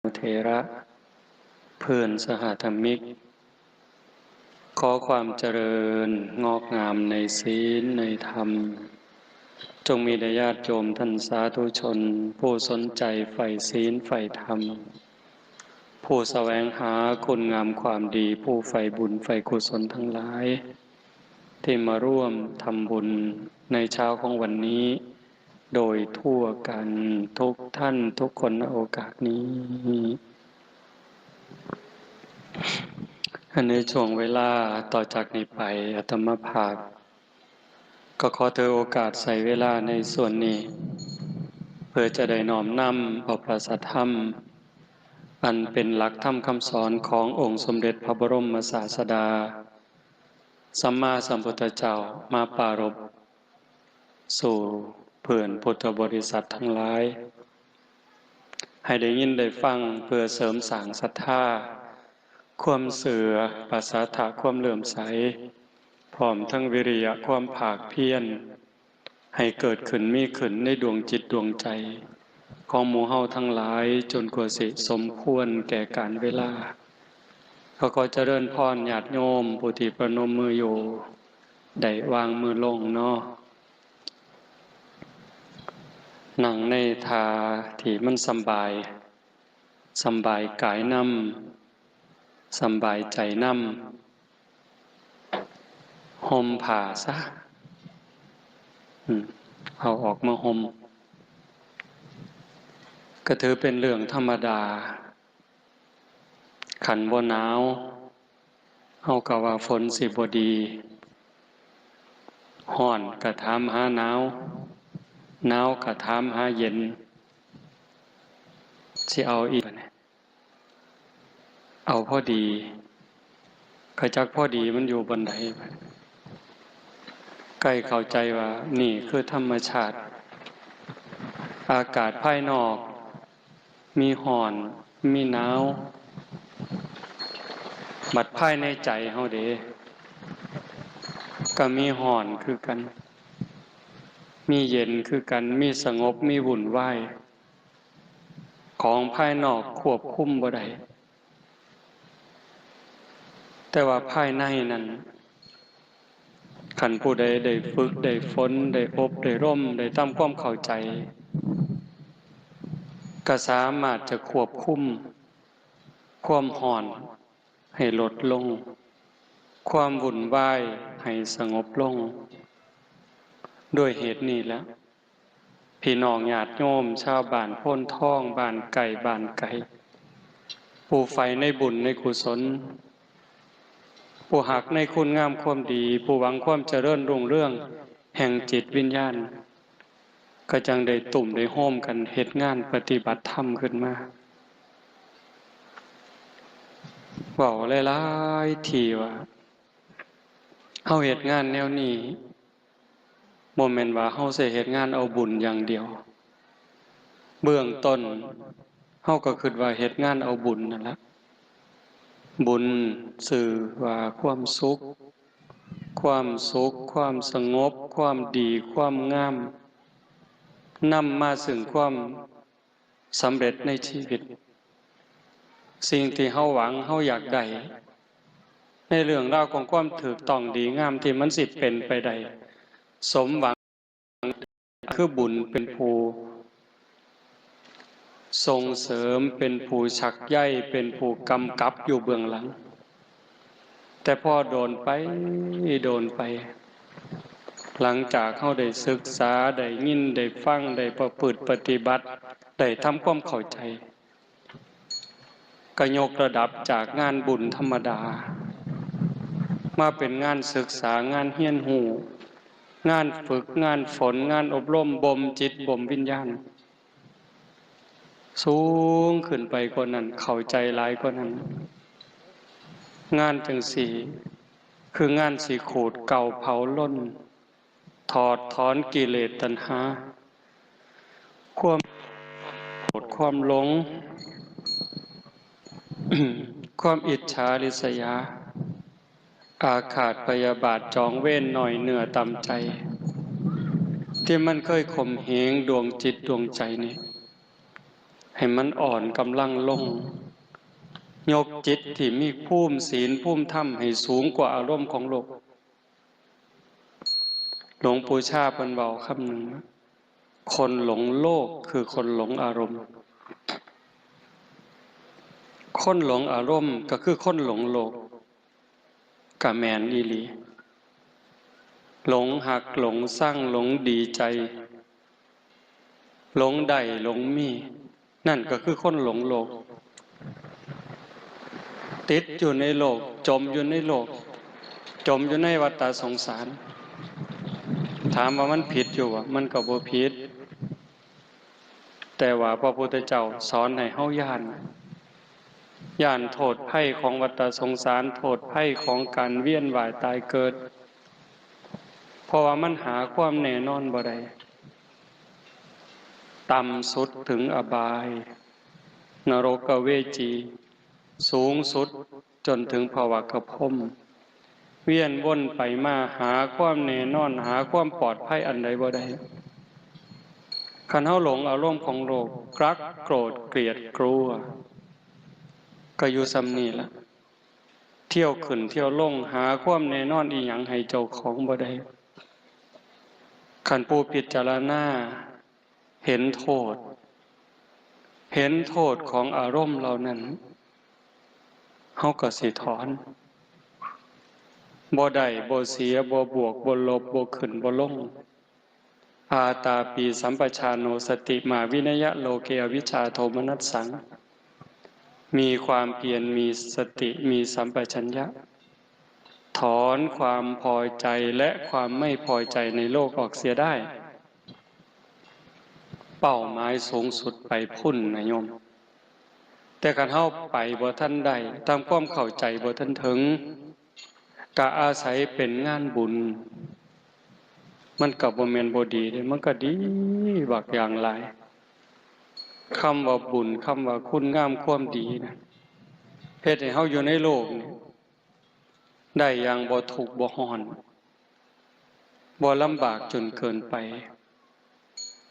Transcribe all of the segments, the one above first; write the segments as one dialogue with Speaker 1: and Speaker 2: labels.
Speaker 1: เถระเพื่อนสหธรรมิกขอความเจริญงอกงามในศีลในธรรมจงมีแด่ญาติโยมท่านสาธุชนผู้สนใจใฝ่ศีลใฝ่ธรรมผู้แสวงหาคุณงามความดีผู้ใฝ่บุญใฝ่กุศลทั้งหลายที่มาร่วมทำบุญในเช้าของวันนี้โดยทั่วกันทุกท่านทุกคนณโอกาสนี้ในช่วงเวลาต่อจากนี้ไปอาตมาภาพก็ขอถือโอกาสใส่เวลาในส่วนนี้เพื่อจะได้น้อมนำเอาพระสัทธรรมอันเป็นหลักธรรมคำสอนขององค์สมเด็จพระบรมศาสดาสัมมาสัมพุทธเจ้ามาปรารภสู่เพื่อนพุทธบริษัททั้งหลายให้ได้ยินได้ฟังเพื่อเสริมสร้างศรัทธาความเสื่อปัสสาทะความเลื่อมใสพร้อมทั้งวิริยะความภาคเพียรให้เกิดขึ้นมีขึ้นในดวงจิตดวงใจของหมู่เฮาทั้งหลายจนกว่าสิสมควรแก่การเวลาขอเจริญพรญาติโยมผู้ที่ประนมมืออยู่ได้วางมือลงเนาะนั่งในท่าที่มันสำบายกายนำสำบายใจนำห่มผ้าซะเอาออกมาห่มก็ถือเป็นเรื่องธรรมดาขันบ่หนาวเอากะว่าฝนสิบ่ดีฮ้อนกะถามหาหนาวกะถามหาเย็นสิเอาอีกเอาพอดีขจักพอดีมันอยู่บนใดใกล้เข้าใจว่านี่คือธรรมชาติอากาศภายนอกมีฮ้อนมีหนาวบัดภายในใจเฮาเด้ก็มีฮ้อนคือกันมีเย็นคือกันมีสงบมีวุ่นวายของภายนอกควบคุมบ่ได้แต่ว่าภายในนั้นขันผู้ใดได้ฝึกได้ฝนได้อบได้ร่มได้ทำความเข้าใจก็สามารถจะควบคุมความห่อนให้ลดลงความวุ่นวายให้สงบลงด้วยเหตุนี้แล้วพี่น้องญาติโยมชาวบ้านโพ้นท่องบ้านไก่ผู้ใฝ่ในบุญในกุศลผู้หักในคุณงามความดีผู้หวังความเจริญรุ่งเรืองแห่งจิตวิญญาณก็จังได้ตุ่มได้โฮมกันเฮ็ดงานปฏิบัติธรรมขึ้นมาเว้าหลายๆทีว่าเฮาเฮ็ดงานแนวนี้บ่แม่นว่าเฮาสิเฮ็ดงานเอาบุญอย่างเดียวเบื้องต้นเฮาก็คิดว่าเฮ็ดงานเอาบุญนั่นล่ะบุญสื่อว่าความสุขความสงบความดีความงามนำมาซึ่งความสำเร็จในชีวิตสิ่งที่เฮาหวังเฮาอยากได้ในเรื่องราวของความถูกต้องดีงามที่มันสิเป็นไปได้สมหวังคือบุญเป็นผู้ส่งเสริมเป็นผู้ชักใยเป็นผู้กำกับอยู่เบื้องหลังแต่พอโดนไปหลังจากเขาได้ศึกษาได้ยินได้ฟังได้ประพฤติปฏิบัติได้ทำความเข้าใจก็ยกระดับจากงานบุญธรรมดามาเป็นงานศึกษางานเฮียนหูงานฝึกงานฝนงานอบรมบ่มจิตบ่มวิญญาณสูงขึ้นไปกว่านั้นเข้าใจหลายกว่านั้นงานจังสี่คืองานสีขูดเก่าเผาล้นถอดถอนกิเลสตัณหาความโกรธความหลง ความอิจฉาริษยาอาฆาตพยาบาทจองเว้นหน่อยเหนือต่ำใจที่มันเคยข่มเหงดวงจิตดวงใจนี้ให้ ให้มันอ่อนกำลังลงยกจิตที่มีภูมิศีลภูมิธรรมให้สูงกว่าอารมณ์ของโลกหลวงปู่ชาเพิ่นเว้าคำหนึ่งคนหลงโลกคือคนหลงอารมณ์คนหลงอารมณ์ก็คือคนหลงโลกกะแมนอีหลีหลงหักหลงสร้างหลงดีใจหลงใดหลงมีนั่นก็คือคนหลงโลกติดอยู่ในโลกจมอยู่ในโลกจมอยู่ในวัฏสงสารถามว่ามันผิดอยู่อ่ะมันก็บ่ผิดแต่ว่าพระพุทธเจ้าสอนให้เฮาย่านโทษภัยของวัฏสงสารโทษภัยของการเวียนว่ายตายเกิดเพราะว่ามันหาความแน่นอนบ่ได้ต่ำสุดถึงอบายนรกเวจีสูงสุดจนถึงภวกพรหมเวียนวนไปมาหาความแน่นอนหาความปลอดภัยอันใดบ่ได้คันเฮาหลงอารมณ์ของโลกรักโกรธเกลียดกลัวก็อยู่ซ้ำนี่ล่ะเที่ยวขึ้นเที่ยวลงหาความแน่นอนอีหยังให้เจ้าของบ่ได้คันผู้พิจารณาเห็นโทษของอารมณ์เหล่านั้นเฮาก็สิถอนบ่ได้บ่เสียบ่บวกบ่ลบบ่ขึ้นบ่ลงอาตาปีสัมปชานโนสติมาวินยะโลเกอวิชชาโทมนัสสังมีความเพียรมีสติมีสัมปชัญญะถอนความพอใจและความไม่พอใจในโลกออกเสียได้เป้าหมายสูงสุดไปพุ่นนะโยมแต่การเฮาไปบ่ทันได้ตามความเข้าใจบ่ทันถึงก็อาศัยเป็นงานบุญมันก็บ่แม่นบ่ดีเด้มันก็ดีบักอย่างหลายคำว่าบุญคำว่าคุณงามความดีนะเฮ็ดให้เฮาอยู่ในโลกนี้ได้อย่างบ่ทุกข์บ่ร้อนบ่ลำบากจนเกินไป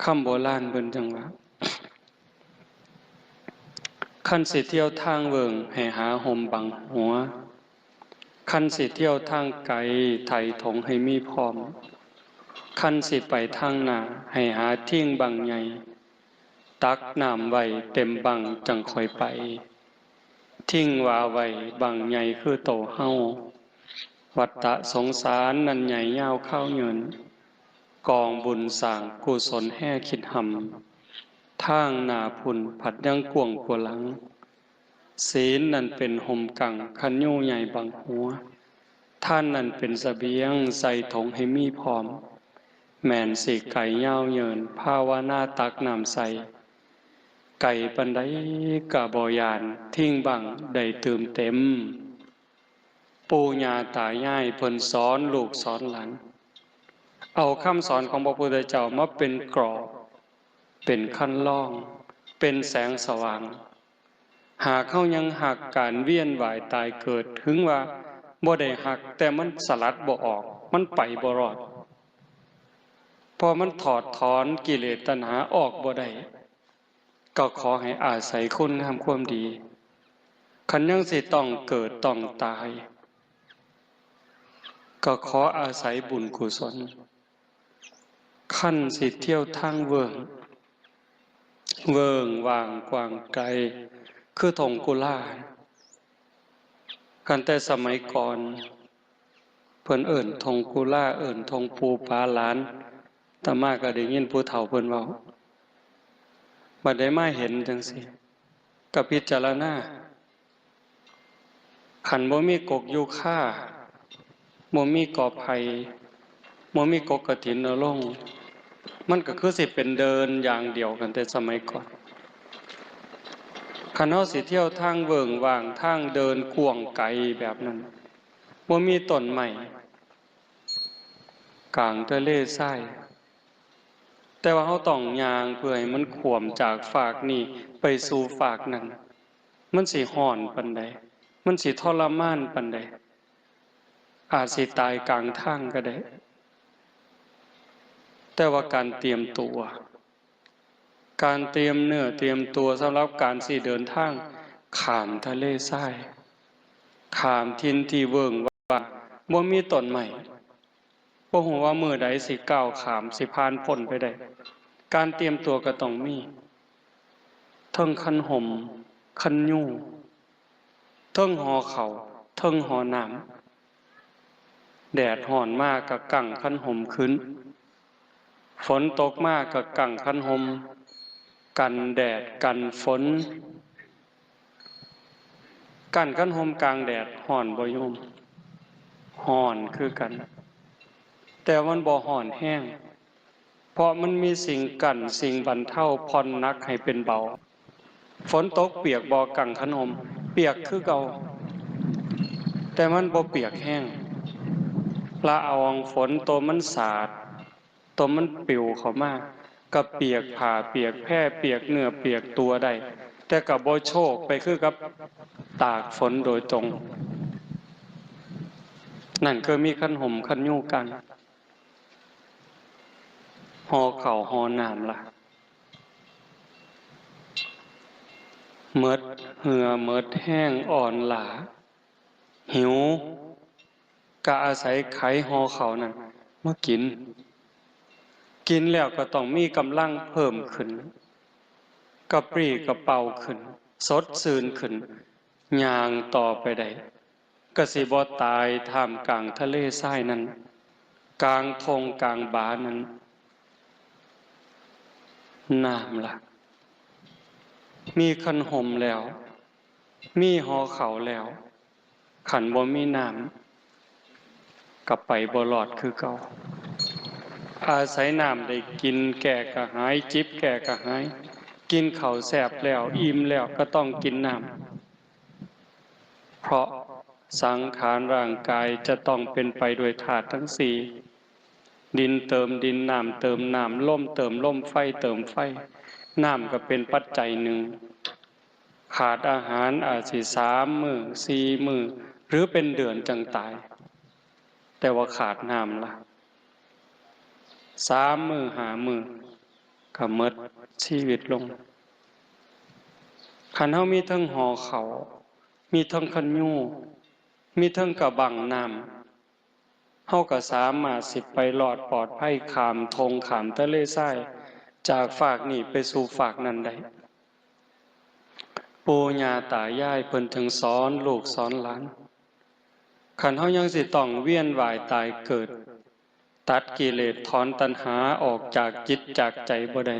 Speaker 1: คำโบราณเพิ่นจังว่าคันสิเที่ยวทางเวิงให้หาห่มบังหัวคันสิเที่ยวทางไกลไถถงให้มีพร้อมคันสิไปทางหน้าให้หาทิ้งบังใหญ่ตักน้ำไว้เต็มบังจังค่อยไปทิ้งว่าไว้บังใหญ่คือโตเฮาวัฏฏะสงสารนั้นใหญ่ยาวเข้าเงินกองบุญสร้างกุศลแห่คิดหำทางหน้าพุ่นผัดยังกวงกว่าหลังศีลนั่นเป็นห่มกังคันยูใหญ่บังหัวท่านนั่นเป็นเสบียงใส่ถงให้มีพร้อมแม่นสิไก่ยาวเยินภาวนาตักน้ำใสไก่ปันไดกะบอยานทิ้งบังได้ตื่มเต็มปู่ย่าตายายเพิ่นสอนลูกสอนหลานเอาคำสอนของพระพุทธเจ้ามาเป็นกรอบเป็นขั้นล่องเป็นแสงสว่างหากเขายังหักการเวียนว่ายตายเกิดถึงว่าบ่ได้หักแต่มันสลัดบ่ออกมันไปบ่รอดพอมันถอดถอนกิเลสตัณหาออกบ่ได้ก็ขอให้อาศัยคุณงามความดีคันยังสิต้องเกิดต้องตายก็ขออาศัยบุญกุศลขั้นสิเที่ยวทางเวิงว่างกว้างไกลคือทงกุลากันแต่สมัยก่อนเพิ่นเอิ่นทงกุลาเอิ่นทงปูปาหลานตามาก็ได้ยินผู้เฒ่าเพิ่นเว้าบัดได้มาเห็นจังซี่ก็พิจารณาขันบ่มีกกยูค่าบ่มีกอไผ่บ่มีกกกฐินนรงค์มันก็คือสิเป็นเดินอย่างเดียวกันแต่สมัยก่อนคันเฮาสิเที่ยวทางเวิงว่างทางเดินกวางไกลแบบนั้นบ่มีต้นไม้กลางทะเลทรายแต่ว่าเฮาต้องย่างเพื่อให้มันขวมจากฝากนี้ไปสู่ฝากนั้นมันสิร้อนปานใดมันสิทรมานปานใดอาจสิตายกลางทางก็ได้แต่ว่าการเตรียมตัว การเตรียมเนื้อเตรียมตัวสำหรับการสิเดินทางข้ามทะเลทรายข้ามทินที่เวิ้งว่าบ่มีต้นไม้บ่ฮู้ว่ามื้อใดสิก้าวข้ามสิผ่านพ้นไปได้การเตรียมตัวก็ต้องมีเทิงคันห่มคันยูเทิงห่อข้าวเทิงห่อน้ำแดดร้อนมากก็กั่งคันห่มขึ้นฝนตกมากก็กั่งคันห่มกันแดดกันฝนกั้นคันห่มกลางแดดร้อนบ่โยมร้อนคือกันแต่มันบ่ร้อนแห้งเพราะมันมีสิ่งกั้นสิ่งบรรเทาผ่อนหนักให้เป็นเบาฝนตกเปียกบ่กั่งคันห่มเปียกคือเก่าแต่มันบ่เปียกแห้งละอองฝนตัวมันสาดตัวมันปิวเข้ามาก็เปียกผ้าเปียกแพร่เปียกเนื้อเปียกตัวได้แต่ก็บ่โชกไปคือกับตากฝนโดยตรงนั่นคือมีคันห่มคันยูกันห่อข้าวห่อน้ำล่ะเมิดเหือเมิดแห้งอ่อนหลาหิวก็อาศัยไขห่อข้าวนั่นมากินแล้วก็ต้องมีกำลังเพิ่มขึ้นกระปรี้กระเป๋าขึ้นสดชื่นขึ้นย่างต่อไปได้ก็สิบ่ตายท่ามกลางทะเลทรายนั้นกลางทงกลางบานั้นน้ำล่ะมีคันห่มแล้วมีห่อข้าวแล้วขันบ่มีน้ำกลับไปบ่รอดคือเก่าอาศัยน้ำได้กินแก่กระหายจิบแก่กระหายกินข้าวแซ่บแล้วอิ่มแล้วก็ต้องกินน้ำเพราะสังขารร่างกายจะต้องเป็นไปด้วยธาตุทั้งสี่ดินเติมดินน้ำเติมน้ำลมเติมลมไฟเติมไฟน้ำก็เป็นปัจจัยหนึ่งขาดอาหารอาจสิ3 มื้อ4 มื้อหรือเป็นเดือนจังตายแต่ว่าขาดน้ำล่ะ3 มื้อ5 มื้อก็หมดชีวิตลงคันเฮามีทั้งห่อข้าวมีทั้งคันยูมีทั้งกระบังน้ำเฮาก็สามารถสิไปรอดปลอดภัยข้ามทงข้ามทะเลทรายจากฝากนี้ไปสู่ฝากนั้นได้ปู่ย่าตายายเพิ่นถึงสอนลูกสอนหลานคันเฮายังสิต้องเวียนว่ายตายเกิดตัดกิเลสถอนตัณหาออกจากจิตจากใจบ่ได้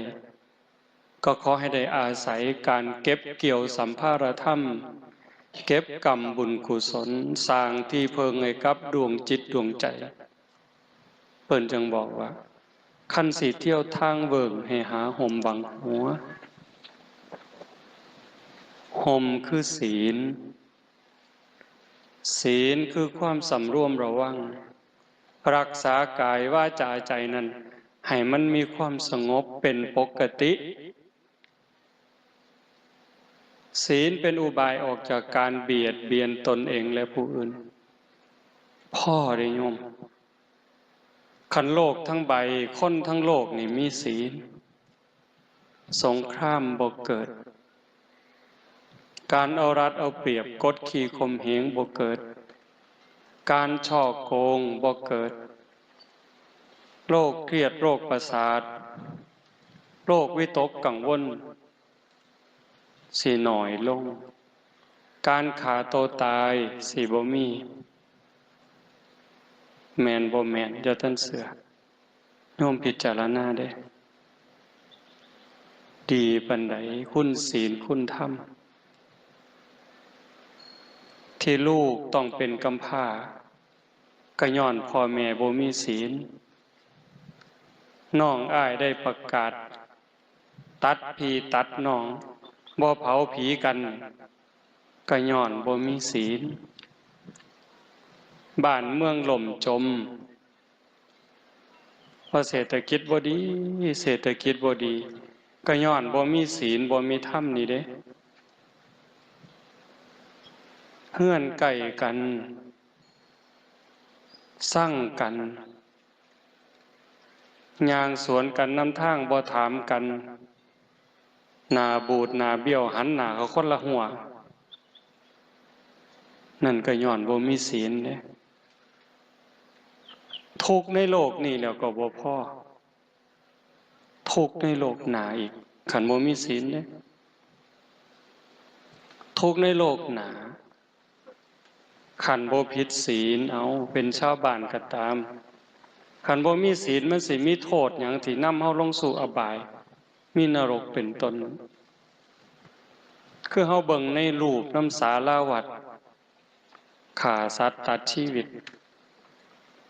Speaker 1: ก็ขอให้ได้อาศัยการเก็บเกี่ยวสัมภารธรรมเก็บกรรมบุญกุศลสร้างที่เพิงให้กับดวงจิตดวงใจเพิ่นจึงบอกว่าคันสิเที่ยวทางเบิ่งให้หาห่มบังหัวห่มคือศีลศีลคือความสำรวมระวังรักษากายวาจาใจนั้นให้มันมีความสงบเป็นปกติศีลเป็นอุบายออกจากการเบียดเบียนตนเองและผู้อื่นพ่อได้โยมขันโลกทั้งใบคนทั้งโลกนี่มีศีลสงครามบ่เกิดการเอารัดเอาเปรียบกดขี่ข่มเหงบ่เกิดการช่อโกงบ่เกิดโรคเครียดโรคประสาทโรควิตกกังวลสิหน่อยลงการฆ่าตัวตายสิบ่มีแมนบ่แมนอย่าท่านเสือโยมพิจารณาได้ดีปานใดคุณศีลคุณธรรมที่ลูกต้องเป็นกำพร้าก็ย้อนพ่อแม่บ่มีศีลน้องอ้ายได้ประกาศตัดพี่ตัดน้องบ่เผาผีกันก็ย้อนบ่มีศีลบ้านเมืองล่มจมเพราะเศรษฐกิจบ่ดีเศรษฐกิจบ่ดีก็ย้อนบ่มีศีลบ่มีธรรมนี่เด้เฮือนใกล้กันสั่งกันย่างสวนกันนำทางบ่ถามกัน หน้าบูดหน้าเบี้ยวหันหน้าเขาคนละหัวนั่นก็ย้อนบ่มีศีลเด้ทุกข์ในโลกนี่แล้วก็บ่พอทุกข์ในโลกหน้าอีกคันบ่มีศีลเด้ทุกข์ในโลกหน้าคันบ่ผิดศีลเอาเป็นชาวบ้านก็ตามคันบ่มีศีลมันสิมีโทษหยังที่นำเฮาลงสู่อบายมีนรกเป็นต้นคือเฮาเบิ่งในรูปน้ำสาราวัดฆ่าสัตว์ตัดชีวิต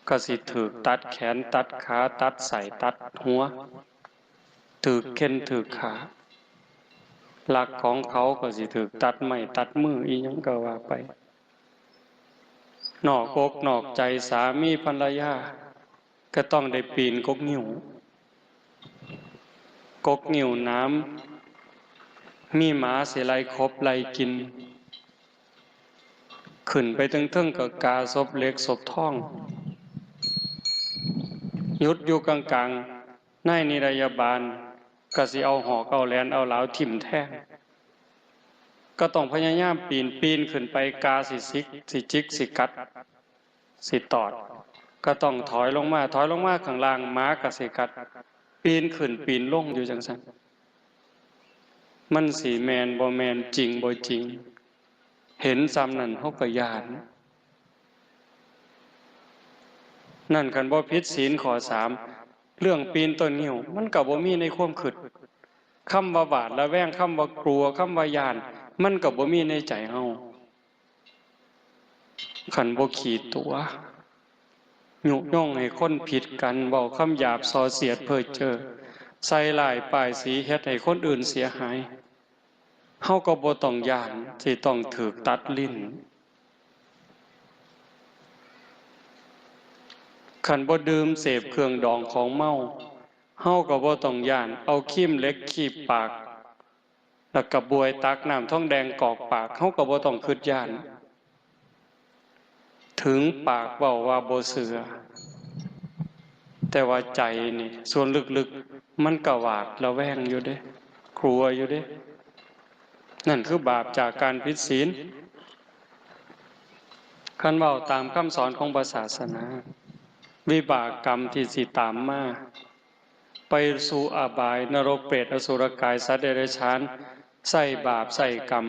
Speaker 1: ก็สิถูกตัดแขนตัดขาตัดไส้ตัดหัวถูกเข็นถูกขาหลักของเขาก็สิถูกตัดไม้ตัดมืออีหยังก็ว่าไปนอกอกนอกใจสามีภรรยาก็ต้องได้ปีนกกนิ้วกกนิ้วน้ำมีหมาสิไล่คบไล่กินขึ้นไปถึงเทิงกับกาศพเล็กศพท่องยุดอยู่กลางๆในนิรยาบาลก็สิเอาหอกเอาแหลนเอาเหลาถิ่มแท่งก็ต้องพยายามปีนขึ้นไปกาสิซิกสิจิกสิกัดสิตอดก็ต้องถอยลงมาข้างล่างม้ากับสิกัดปีนขึ้นปีนลงอยู่จังซั่นมันสิแมนบ่แมนจริงบ่จริงเห็นซ้ำนั่นเฮาก็ย้านนั่นคันบ่ผิดศีลข้อ3เรื่องปีนต้นงิ้วมันก็บ่มีในความคิดคำว่าบาดระแวงคำว่ากลัวคำว่าย้านมันก็บ่มีในใจเฮาคันบ่ขีดตัวยุยงให้คนผิดกันเว้าคำหยาบส่อเสียดเพ้อเจ้อใส่ร้ายป้ายสีเฮ็ดให้คนอื่นเสียหายเฮาก็บ่ต้องย้านที่ต้องถูกตัดลิ้นคันบ่ดื่มเสพเครื่องดองของเมาเฮาก็บ่ต้องย้านเอาครีมเหล็กคีบปากแล้วก็บวยตักน้ำทองแดงกอกปากเฮาก็บ่ต้องคิดย้านถึงปากเว้าว่าบ่เชื่อแต่ว่าใจนี่ส่วนลึกๆมันก็หวาดระแวงอยู่เด้กลัวอยู่เด้นั่นคือบาปจากการผิดศีลคันเว้าตามคำสอนของศาสนาวิบากกรรมที่สิตามมาไปสู่อบายนรกเปรตอสุรกายสัตว์เดรัจฉานใส่บาปใส่กรรม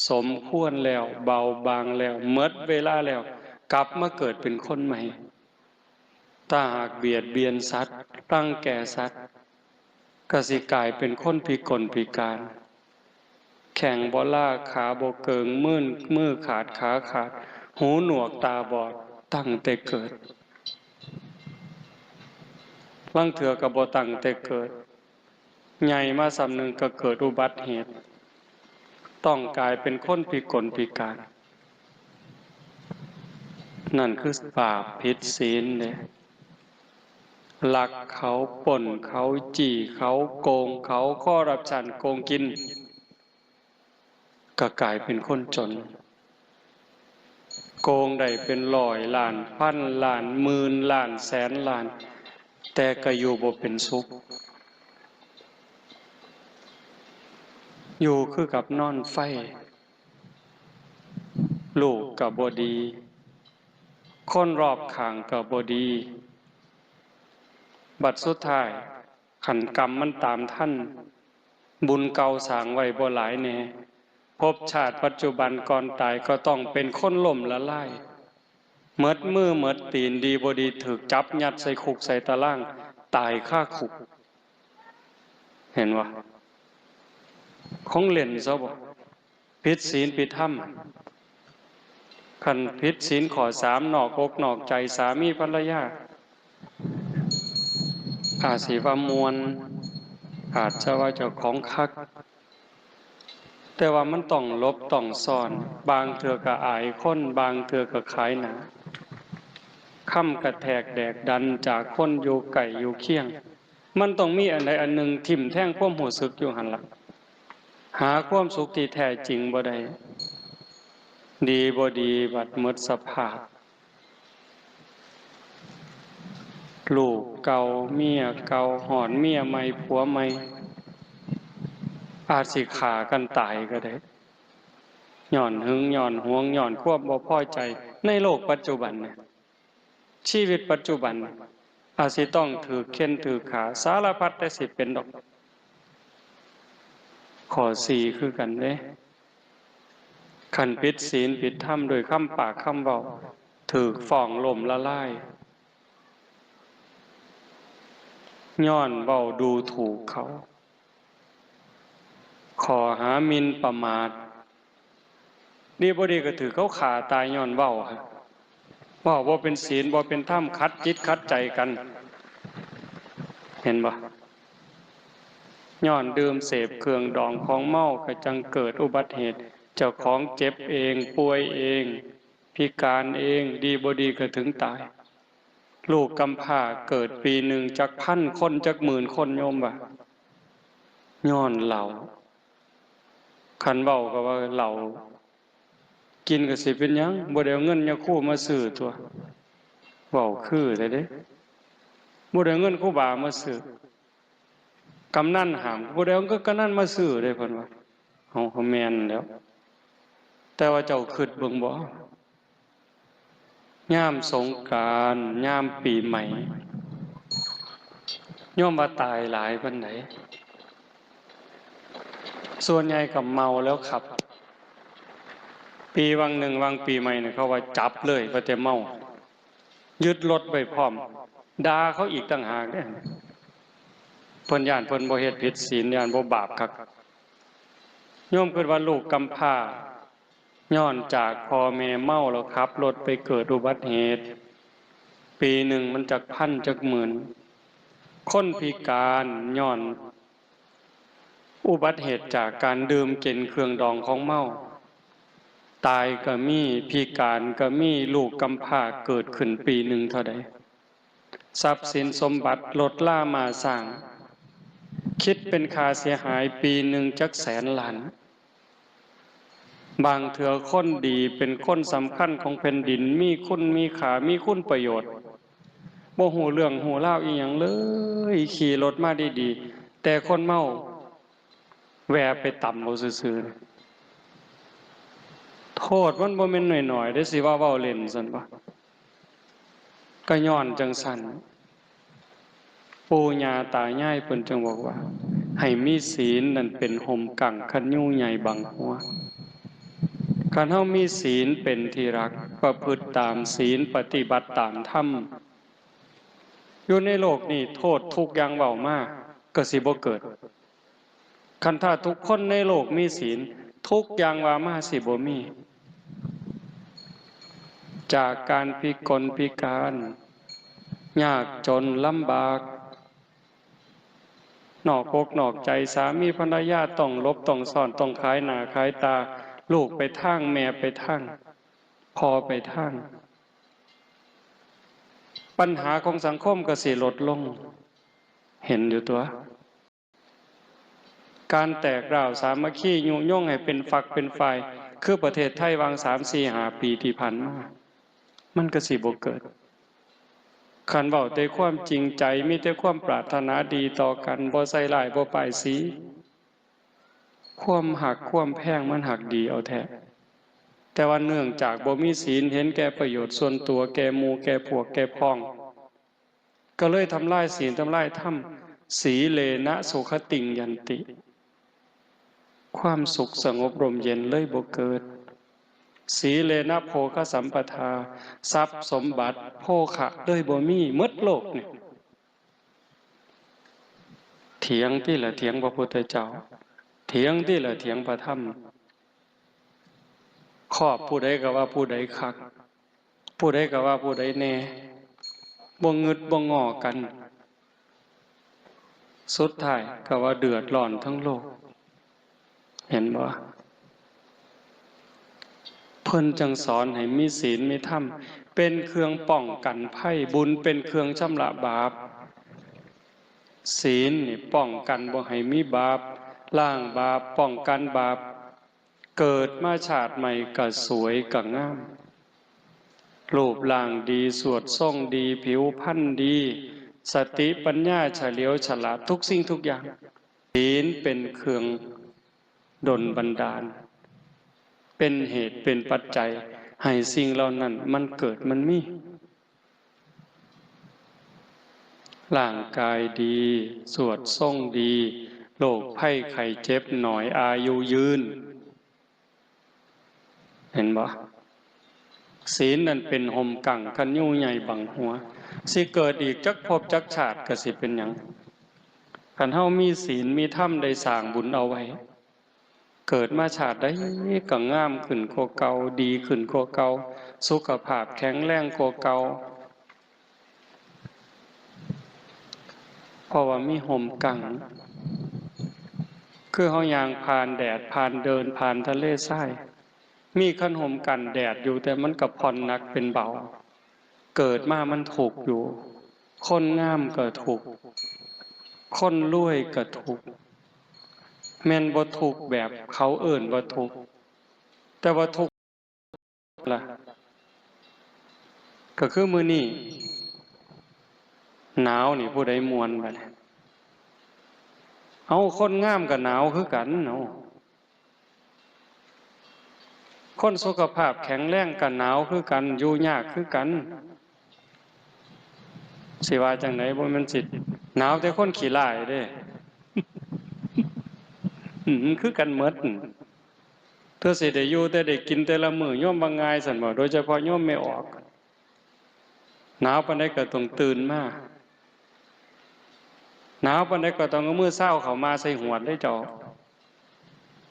Speaker 1: สมควรแล้วเบาบางแล้วหมดเวลาแล้วกลับมาเกิดเป็นคนใหม่ถ้าหากเบียดเบียนสัตว์รังแกสัตว์ก็สิกลายเป็นคนพิกลพิการแข่งบ่ล่าขาบ่เกิงมือขาดขาขาดหูหนวกตาบอดตั้งแต่เกิดบางเถื่อก็บ่ตั้งแต่เกิดใหญ่มาสำนึงก็เกิดอุบัติเหตุต้องกลายเป็นคนพิกลพิการนั่นคือบาปผิดศีลเนี่ยลักเขาป่นเขาจี้เขาโกงเขาคอร์รัปชันโกงกินก็กลายเป็นคนจนโกงได้เป็นร้อยล้านพันล้านหมื่นล้านแสนล้านแต่ก็อยู่บ่เป็นสุขอยู่คือกับนอนไฟลูกก็บ่ดีคนรอบข้างก็บ่ดีบัดสุดท้ายขันกรรมมันตามท่านบุญเก่าสร้างไว้บ่หลายแน่ภพชาติปัจจุบันก่อนตายก็ต้องเป็นคนล่มละลายเมิดมือเมิดตีนดีบ่ดีถูกจับยัดใส่คุกใส่ตารางตายค่าคุกเห็นวะคงเล่นซะบ่ผิดศีลผิดธรรมคันผิดศีลข้อ3นอกอกนอกใจสามีภรรยาอาจสิว่ามวลอาจจะว่าเจ้าของคักแต่ว่ามันต้องลบต้องซ่อนบางเถื่อก็อายคนบางเถื่อก็ขายหนาค่ำกระแทกแดกดันจากคนอยู่ไก่อยู่เคียงมันต้องมีอันใดอันหนึ่งทิ่มแท่งความหูสึกอยู่หันหลังหาความสุขที่แท้จริงบ่ได้ดีบ่ดีบัดหมดสภาพลูกเก่าเมียเก่าหอนเมียใหม่ผัวใหม่ อาจสิฆ่ากันตายก็ได้ย้อนหึงย้อนหวงย้อนความบ่พอใจในโลกปัจจุบันเนี่ยชีวิตปัจจุบันอาจสิต้องถือเข็นถือขาสารพัดแต่สิเป็นดอกข้อสี่คือกันเด้ขันผิดศีลผิดธรรมโดยคำปากคำเว้าถูกฟ้องล้มละลายย้อนเว้าดูถูกเขาขอหาหมิ่นประมาทดีบ่ดีก็ถือเขาฆ่าตายย้อนเว้าครับเว้าบ่เป็นศีลบ่เป็นธรรมขัดจิตขัดใจกันเห็นบ่ย้อนดื่มเสพเครื่องดองของเมาก็จังเกิดอุบัติเหตุเจ้าของเจ็บเองป่วยเองพิการเองดีบ่ดีก็ถึงตายลูกกำพร้าเกิดปีหนึ่งจักพันคนจักหมื่นคนโยมบ่ย้อนเหล้าคันเว้าก็ว่าเหล้ากินก็สิเป็นหยังบ่ได้เอาเงินยาคูมาซื้อตัวเว้าคือแต่เด้บ่ได้เอาเงินครูบามาซื้อกำนันห้ามบ่ได้เอาก็กำนันมาซื้อเด้เพิ่นว่าเฮาก็แม่นแล้วแต่ว่าเจ้าคิดเบิ่งบ่ยามสงกรานต์ยามปีใหม่โยมว่าตายหลายปานใดส่วนใหญ่ก็เมาแล้วขับปีวังหนึ่งวังปีใหม่เนี่ยเขาว่าจับเลยว่าแต่เมายึดรถไปพร้อมด่าเขาอีกต่างหากเนี่ยเพิ่นย่านเพิ่นบ่เฮ็ดผิดศีลย่านบ่บาปคักโยมคิดว่าลูกกำพร้าย้อนจากพ่อแม่เมาแล้วขับรถไปเกิดอุบัติเหตุปีหนึ่งมันจักพันจักหมื่นคนพิการย้อนอุบัติเหตุจากการดื่มกินเครื่องดองของเมาตายก็มีพิการก็มีลูกกำพร้าเกิดขึ้นปีหนึ่งเท่าใดทรัพย์สินสมบัติลดล่ามาสร้างคิดเป็นค่าเสียหายปีหนึ่งจักแสนล้านบางเถื่อคนดีเป็นคนสำคัญของแผ่นดินมีคุณมีค่ามีคุณประโยชน์บ่ฮู้เรื่องฮู้ราวอีหยังเลยขี่รถมาดีๆแต่คนเมาแวะไปต่ำเอาซื่อๆโทษมันบ่แม่นน้อยๆได้สิว่าเว้าเล่นซั่นบ่ก็ย้อนจังซั่นปู่ย่าตายายเพิ่นจึงบอกว่าให้มีศีลนั่นเป็นห่มกังคันยูใหญ่บังหัวคันเฮามีศีลเป็นที่รักประพฤติตามศีลปฏิบัติตามธรรมอยู่ในโลกนี้โทษทุกอย่างเว้ามาก็สิบ่เกิดคันถ้าทุกคนในโลกมีศีลทุกอย่างว่ามาสิบ่มีจากการพิกลพิการยากจนลำบากนอกอกนอกใจสามีภรรยาต้องลบต้องซ่อนต้องขายหน้าขายตาลูกไปทางแม่ไปทางพ่อไปทางปัญหาของสังคมก็สิลดลงเห็นอยู่ตัวการแตกร้าวสามัคคียุยงให้เป็นฝักเป็นฝ่ายคือประเทศไทยวาง3-4-5 ปีที่ผ่านมามันก็สิบ่เกิดคันเว้าแต่ความจริงใจมีแต่ความปรารถนาดีต่อกันบ่ใส่ร้ายบ่ป้ายสีความหักความแพงมันหักดีเอาแท้แต่ว่าเนื่องจากบ่มีศีลเห็นแก่ประโยชน์ส่วนตัวแก่หมู่แก่พวกแก่พ้องก็เลยทำลายศีลทำลายธรรมสีเลนะสุขติงยันติความสุขสงบร่มเย็นเลยบ่เกิดสีเลนะโภคสัมปทาทรัพย์สมบัติโภคะเลยบ่มีหมดโลกนี่เถียงที่ละเถียงพระพุทธเจ้าเถียงที่ละเถียงพระธรรมครอบผู้ใดก็ว่าผู้ใดคักผู้ใดก็ว่าผู้ใดแน่บ่งึดบ่งอกันสุดท้ายก็ว่าเดือดร้อนทั้งโลกเห็นบ่เพิ่นจังสอนให้มีศีลมีธรรมเป็นเครื่องป้องกันภัยบุญเป็นเครื่องชำระบาปศีลนี่ป้องกันบ่ให้มีบาปล้างบาปป้องกันบาปเกิดมาชาติใหม่ก็สวยก็งามรูปร่างดีสวดทรงดีผิวพรรณดีสติปัญญาเฉลียวฉลาดทุกสิ่งทุกอย่างศีลเป็นเครื่อง ดลบันดาลเป็นเหตุเป็นปัจจัยให้สิ่งเหล่านั้นมันเกิดมันมีร่างกายดีสวดทรงดีโรคภัยไข้เจ็บหน่อยอายุยืนเห็นบ่ศีลนั่นเป็นห่มกั่งกันยู่ใหญ่บังหัวสิเกิดอีกจักภพจักชาติก็สิเป็นหยังคันเฮามีศีลมีธรรมได้สร้างบุญเอาไว้เกิดมาชาติใดก็งามขึ้นกว่าเก่าดีขึ้นกว่าเก่าสุขภาพแข็งแรงกว่าเก่าเพราะว่ามีห่มกั่งคือเฮายางผ่านแดดผ่านเดินผ่านทะเลทรายมีขันห่มกันแดดอยู่แต่มันก็ผ่อนหนักเป็นเบาเกิดมามันถูกอยู่คนงามก็ถูกคนรวยก็ถูกแม่นบ่ถูกแบบเขาเอิ้นว่าถูกแต่ว่าถูกล่ะก็คือมื้อนี้หนาวนี่ผู้ใดม่วนบัดเอาคนงามก็หนาวคือกันเนาะคนสุขภาพแข็งแรงก็หนาวคือกันอยู่ยากคือกันสิว่าจังได๋บ่แม่นสิหนาวแต่คนขี้ร้ายเด้คือกันหมดเธอสิได้อยู่แต่ได้กินแต่ละมื้อโยมว่าง่ายซั่นบ่โดยเฉพาะโยมไม่ออกหนาวปานใดก็ต้องตื่นมาหนาวปานใดก็ต้องเอามือเช้าเข้ามาใส่หวดได้เจ้า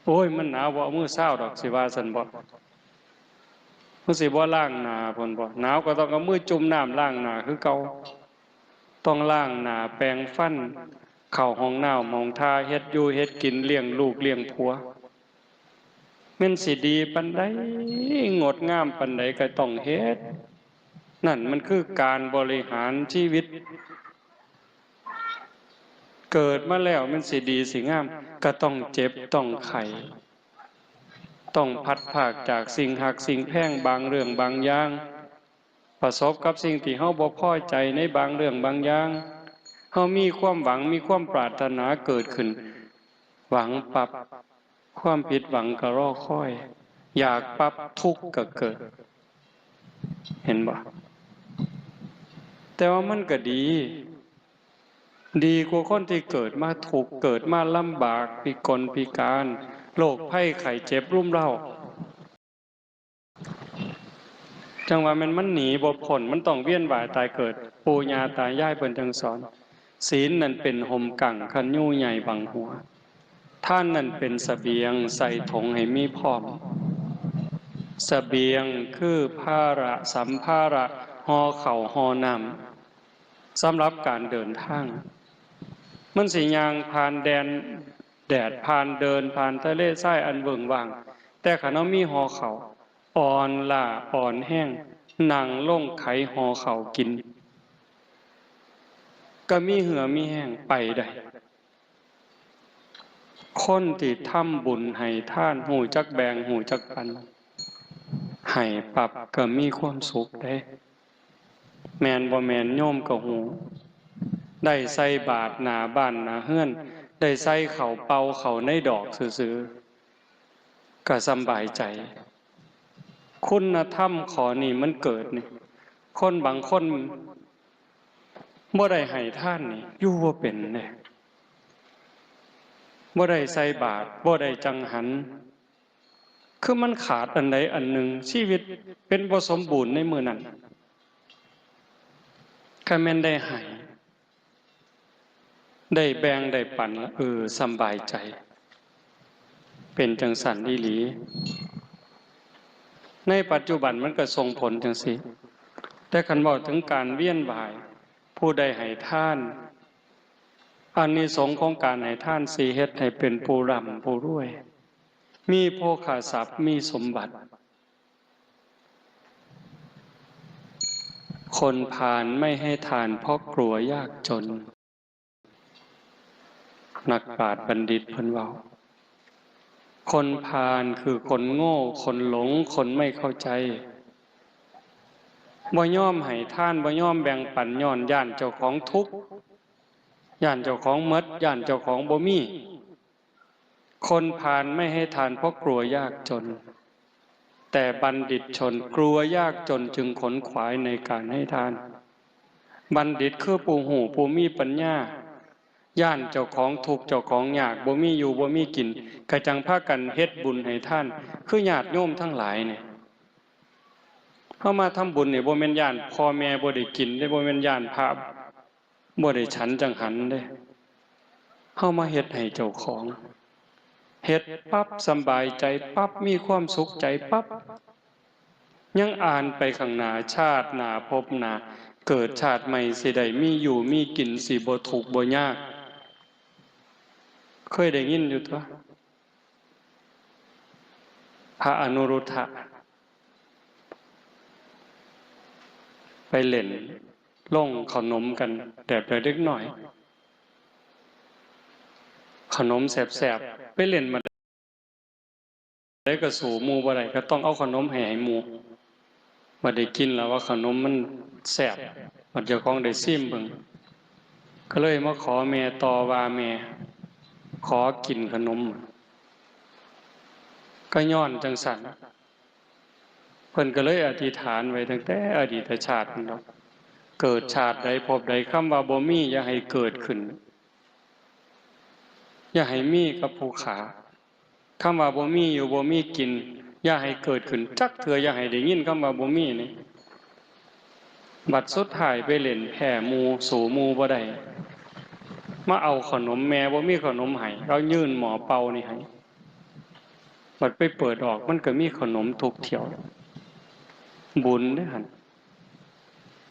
Speaker 1: โอ้ยมันหนาวบ่เอามือเช้าดอกสิว่าซั่นบ่มันสิบ่ล้างหน้าพุ่นบ่หนาวก็ต้องเอามือจุ่มน้ำล้างหน้าคือเก่าต้องล้างหน้าแปรงฟันเข้าห้องน้ำห้องท่าเฮ็ดอยู่เฮ็ดกินเลี้ยงลูกเลี้ยงผัวแม่นสิดีปานใดงดงามปานใดก็ต้องเฮ็ดนั่นมันคือการบริหารชีวิตเกิดมาแล้วมันสิดีสิงามก็ต้องเจ็บต้องไข้ต้องพัดภาคจากสิ่งหักสิ่งแพงบางเรื่องบางอย่างประสบกับสิ่งที่เฮาบ่พอใจในบางเรื่องบางอย่างเฮามีความหวังมีความปรารถนาเกิดขึ้นหวังปรับความผิดหวังก็รอคอยอยากปรับทุกข์ก็เกิดเห็นบ่แต่ว่ามันก็ดีกว่าคนที่เกิดมาทุกข์เกิดมาลำบากพิกลพิการโรคภัยไข้เจ็บรุมเร้าจังว่ามันหนีบ่พ้นมันต้องเวียนว่ายตายเกิดปู่ย่าตายายเพิ่นจังสอนศีลนั่นเป็นห่มกั่งคันยู่ใหญ่บังหัวท่านนั่นเป็นเสบียงใส่ถุงให้มีพร้อมเสบียงคือภาระสัมภาระห่อข้าวห่อน้ำสำหรับการเดินทางมันสิย่างผ่านแดดผ่านเดินผ่านทะเลทรายอันเบิ่งว่างแต่คันเอามีห่อข้าวอ่อนล้าอ่อนแห้งนั่งลงไขห่อข้าวกินก็มีเหือมีแห้งไปได้คนที่ทำบุญให้ทานหูจักแบ่งหูจักปันให้ปรับก็มีความสุขได้แม่นบ่แม่นโยมก็หูได้ใส่บาตรหน้าบ้านหน้าเฮือนได้ใส่ข้าวเป่าข้าวในดอกซื่อๆก็สำบายใจคุณธรรมขอนี่มันเกิดนี่คนบางคนบ่ได้ให้ทานนี่อยู่บ่เป็นเด้บ่ได้ใส่บาตรบ่ได้จังหันคือมันขาดอันใดอันหนึ่งชีวิตเป็นบ่สมบูรณ์ในมื้อนั้นถ้าแม่นได้ให้ได้แบ่งได้ปันสำบายใจเป็นจังสันอีหลีในปัจจุบันมันก็ส่งผลจังซี่แต่คันเว้าถึงการเวียนว่ายผู้ใดให้ทานอานิสงส์ของการให้ทานสิเฮ็ดให้เป็นผู้ร่ำผู้รวยมีโภคทรัพย์มีสมบัติคนพาลไม่ให้ทานเพราะกลัวยากจนนักปราชญ์บัณฑิตเพิ่นเว้าคนพาลคือคนโง่คนหลงคนไม่เข้าใจบ่ยอมให้ทานบ่ยอมแบ่งปันย้อนย่านเจ้าของทุกข์ย่านเจ้าของหมดย่านเจ้าของบ่มี คนพาลไม่ให้ทานเพราะกลัวยากจนแต่บัณฑิตชนกลัวยากจนจึงขนขวายในการให้ทานบัณฑิตคือผู้หูผู้มีปัญญาย่านเจ้าของทุกข์เจ้าของยากบ่มีอยู่บ่มีกินกระจังพากันเฮ็ดบุญให้ท่านคือญาติโยมทั้งหลายเนี่ยเข้ามาทำบุญเนี่ยบ่แม่นย่านพ่อแม่บ่ได้กินได้บ่แม่นย่านพระบ่ได้ฉันจังหันเด้เข้ามาเฮ็ดให้เจ้าของเฮ็ดปั๊บสบายใจปั๊บมีความสุขใจปั๊บยังอ่านไปข้างหน้าชาติหน้าภพหน้าเกิดชาติใหม่สิได้มีอยู่มีกินสิบ่ทุกข์บ่ยากเคยได้ยินอยู่ตัวพระอนุรุทธะไปเล่นล่งขนมกันแบบเล็กหน่อยขนมแสบๆไปเล่นมาได้ก็สู่หมู่บ่ได้ก็ต้องเอาขนมให้หมู่บ่ได้กินแล้วว่าขนมมันแสบมันเจ้าของได้ซิมเบิ่งก็เลยมาขอแม่ต่อว่าแม่ขอกินขนมก็ย้อนจังสันเพิ่นก็เลยอธิษฐานไว้ตั้งแต่อดีตชาตินั่นเนาะเกิดชาติใดพบใดคำว่าบ่มีอย่าให้เกิดขึ้นอย่าให้มีกับผู้ขาคำว่าบ่มีอยู่บ่มีกินอย่าให้เกิดขึ้นจักเถื่ออย่าให้ได้ยินคำว่าบ่มีนี่บัดสุดท้ายไปเล่นแผ่หมู่สู่หมู่บ่ได้มาเอาขนมแม่บ่มีขนมให้เรายื่นหมอเป่านี่ให้บัดไปเปิดออกมันก็มีขนมทุกเที่ยวบุญเด้อหั่น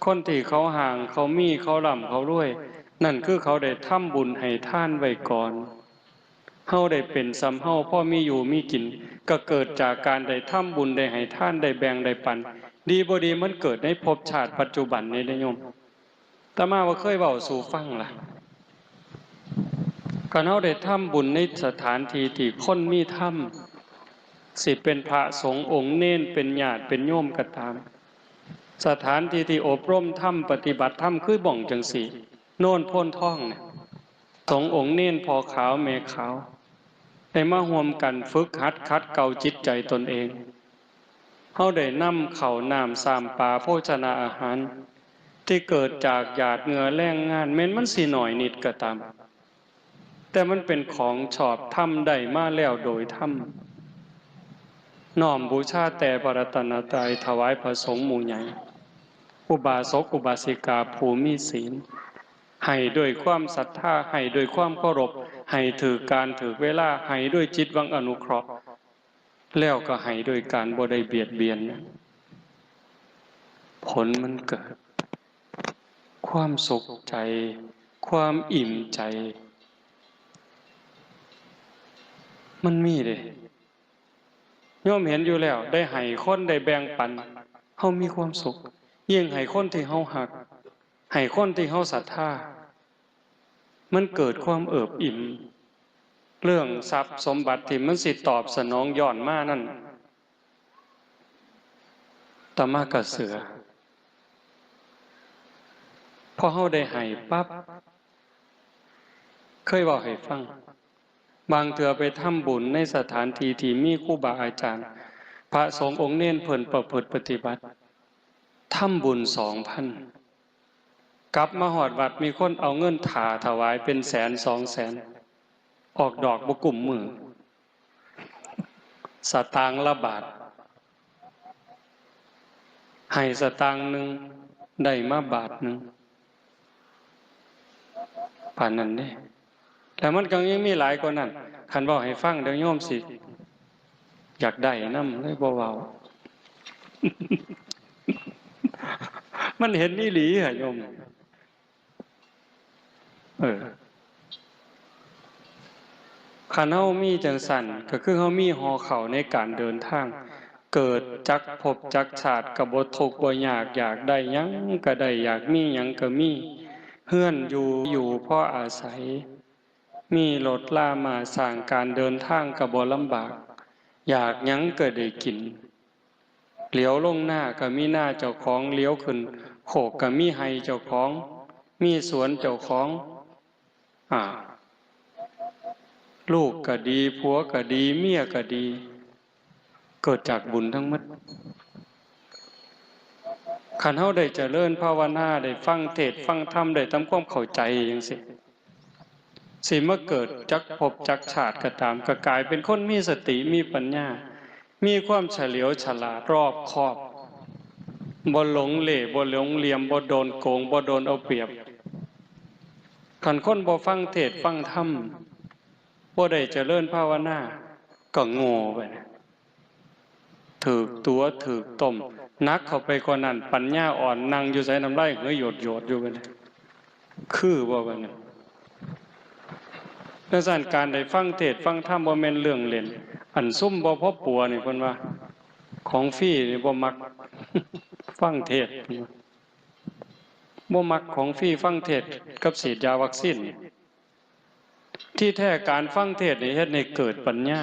Speaker 1: คนที่เขาห่างเขามีเขาร่ำเขารวยนั่นคือเขาได้ทำบุญให้ท่านไว้ก่อนเฮาได้เป็นซ้ำเฮาพ่อมีอยู่มีกินก็เกิดจากการได้ทำบุญได้ให้ท่านได้แบ่งได้ปันดีบ่ดีมันเกิดในภพชาติปัจจุบันนี้ได้โยมแต่มาว่าเคยเว้าสู่ฟังล่ะก็เฮาได้ทำบุญในสถานที่ที่คนมีธรรมสิเป็นพระสงฆ์องค์เน้นเป็นญาติเป็นโยมก็ตามสถานที่ที่อบรมธรรมปฏิบัติธรรมคือบ่องจังสีโน่นพ้นท่องเนี่ยสงฆ์องค์เน้นพอขาวแม่ขาวได้มาร่วมกันฝึกหัดคัดเก่าจิตใจตนเองเฮาได้นำข้าวน้ำสามปลาโภชนาอาหารที่เกิดจากหยาดเหงื่อแรงงานแม้นมันสิหน่อยนิดก็ตามแต่มันเป็นของชอบทำได้มาแล้วโดยธรรมน้อมบูชาแต่พระรัตนตรัยถวายพระสงฆ์หมู่ใหญ่อุบาสกอุบาสิกาผู้มีศีลให้ด้วยความศรัทธาให้ด้วยความเคารพให้ถือการถือเวลาให้ด้วยจิตหวังอนุเคราะห์แล้วก็ให้ด้วยการบ่ได้เบียดเบียนผลมันเกิดความสุขใจความอิ่มใจมันมีเด้โยมเห็นอยู่แล้วได้ให้คนได้แบ่งปันเฮามีความสุขยิ่งให้คนที่เฮาหักให้คนที่เฮาศรัทธามันเกิดความเอิบอิ่มเรื่องทรัพย์สมบัติที่มันสิตอบสนองย้อนมานั่นตมากะเสือพอเฮาได้ให้ปั๊บเคยบอกให้ฟังบางเถื่อไปทำบุญในสถานที่ที่มีครูบาอาจารย์พระสงฆ์องค์เน้นเพิ่นประพฤติปฏิบัติทำบุญ2,000กลับมาหอดวัดมีคนเอาเงินถาถวายเป็นแสน200,000ออกดอกบ่กลุ่มมือสตางค์ละบาทให้สตางค์หนึ่งได้มาบาทหนึ่งป่านนั้นเด้แต่มันก็ยังมีหลายกว่านั้นคันบอกให้ฟังเดี๋ยวโยมสิอยากได้นำเลยบ่เว้า มันเห็นนี่หลีเหรอโยมคันเฮามีจังสั่นก็คือเฮามีหอเข้าในการเดินทางเกิดจักภพจักชาติก็บ่ทุกข์บ่ยากอยากได้หยังก็ได้อยากมีหยังก็มีเฮือนอยู่เพราะอาศัยมีรถลามาสร้างการเดินทางก็บ่ลำบากอยากหยังก็ได้กินเหลียวลงหน้าก็มีหน้าเจ้าของเลี้ยวขึ้นโขกก็มีไห้เจ้าของมีสวนเจ้าของ ลูกก็ดีผัวก็ดีเมียก็ดีเกิดจากบุญทั้งหมดขันเฮาได้เจริญภาวนาได้ฟังเทศฟังธรรมได้ทำความเข้าใจจังซี่สิมาเกิดจักภพจักชาติก็ตามก็กลายเป็นคนมีสติมีปัญญามีความเฉลียวฉลาดรอบคอบบ่หลงเหล่บ่หลงเหลี่ยมบ่โดนโกงบ่โดนเอาเปรียบขันคนบ่ฟังเทศฟังธรรมบ่ได้เจริญภาวนาก็โง่ไปนะถูกตัวถูกต้มนักเข้าไปกว่านั้นปัญญาอ่อนนั่งอยู่ใส่น้ำลายเหยโยดอยู่ไปนะคือบ่ว่านั้นดังนั้นการได้ฟังเทศน์ฟังธรรมบ่แม่นเรื่องเล่นอันซุ่มบ่พอปัวนี่เพิ่นว่าของฟรีนี่บ่มัก ฟังเทศน์บ่มักของฟรีฟังเทศน์กับฉีดยาวัคซีนที่แท้การฟังเทศน์นี่เฮ็ดให้เกิดปัญญา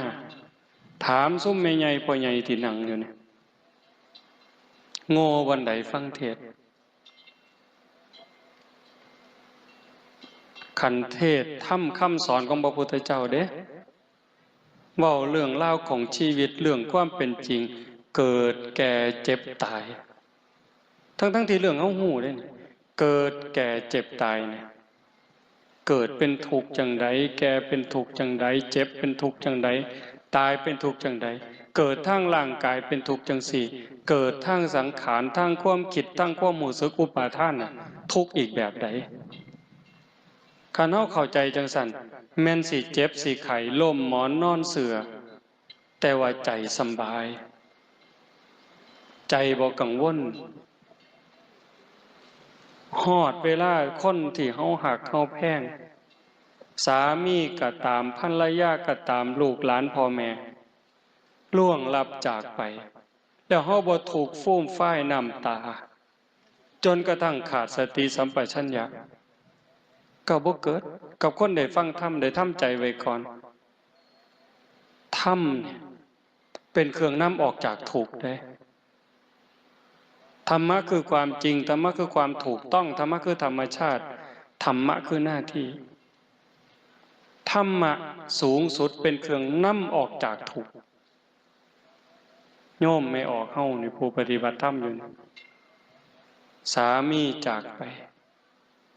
Speaker 1: ถามซุ่มแม่ใหญ่พ่อใหญ่ที่นั่งอยู่นี่โง่วันใดฟังเทศน์ขันเทศทำคำสอนของพระพุทธเจ้าเด้เว้าเรื่องเล่าของชีวิตเรื่องความเป็นจริงเกิดแก่เจ็บตายทั้งที่เรื่องเฮาฮู้เด้เกิดแก่เจ็บตายเนี่ยเกิดเป็นทุกข์จังใดแก่เป็นทุกข์จังใดเจ็บเป็นทุกข์จังใดตายเป็นทุกข์จังใดเกิดทางร่างกายเป็นทุกข์จังสี่เกิดทางสังขารทางความคิดทางความรู้สึกอุปาทานน่ะทุกข์อีกแบบใดคันเฮาเข้าใจจังซั่นแม่นสิเจ็บสิไข้ล้มหมอนนอนเสื่อแต่ว่าใจสบายใจบ่กังวลฮอดเวลาคนที่เฮาหักเฮาแพงสามีก็ตามภรรยาก็ตามลูกหลานพ่อแม่ล่วงลับจากไปแล้วเฮาบ่ถูกฟูมฟ้ายน้ำตาจนกระทั่งขาดสติสัมปชัญญะก็บ่เกิดกับคนได้ฟังธรรมได้ทำใจไว้ก่อนธรรมเนี่ยเป็นเครื่องนำออกจากทุกข์ได้ธรรมะคือความจริงธรรมะคือความถูกต้องธรรมะคือธรรมชาติธรรมะคือหน้าที่ธรรมะสูงสุดเป็นเครื่องนำออกจากทุกข์โยมไม่ออกเฮานี่ผู้ปฏิบัติธรรมอยู่สามีจากไป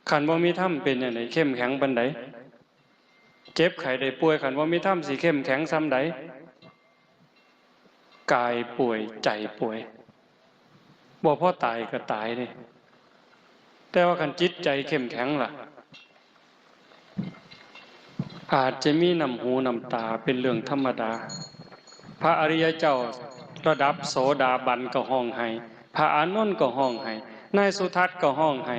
Speaker 1: ขันบ่มีธรรมเป็นอย่างไรเข้มแข็งปานใดเจ็บไข้ได้ป่วยขันบ่มีธรรมสิเข้มแข็งซ้ำใดกายป่วยใจป่วยบ่พอตายก็ตายนี่แต่ว่าคันจิตใจเข้มแข็งล่ะอาจจะมีน้ำหูน้ำตาเป็นเรื่องธรรมดาพระอริยเจ้าระดับโสดาบันก็ห้องไห้พระอานนท์ก็ห้องไห้นายสุทัศน์ก็ห้องไห้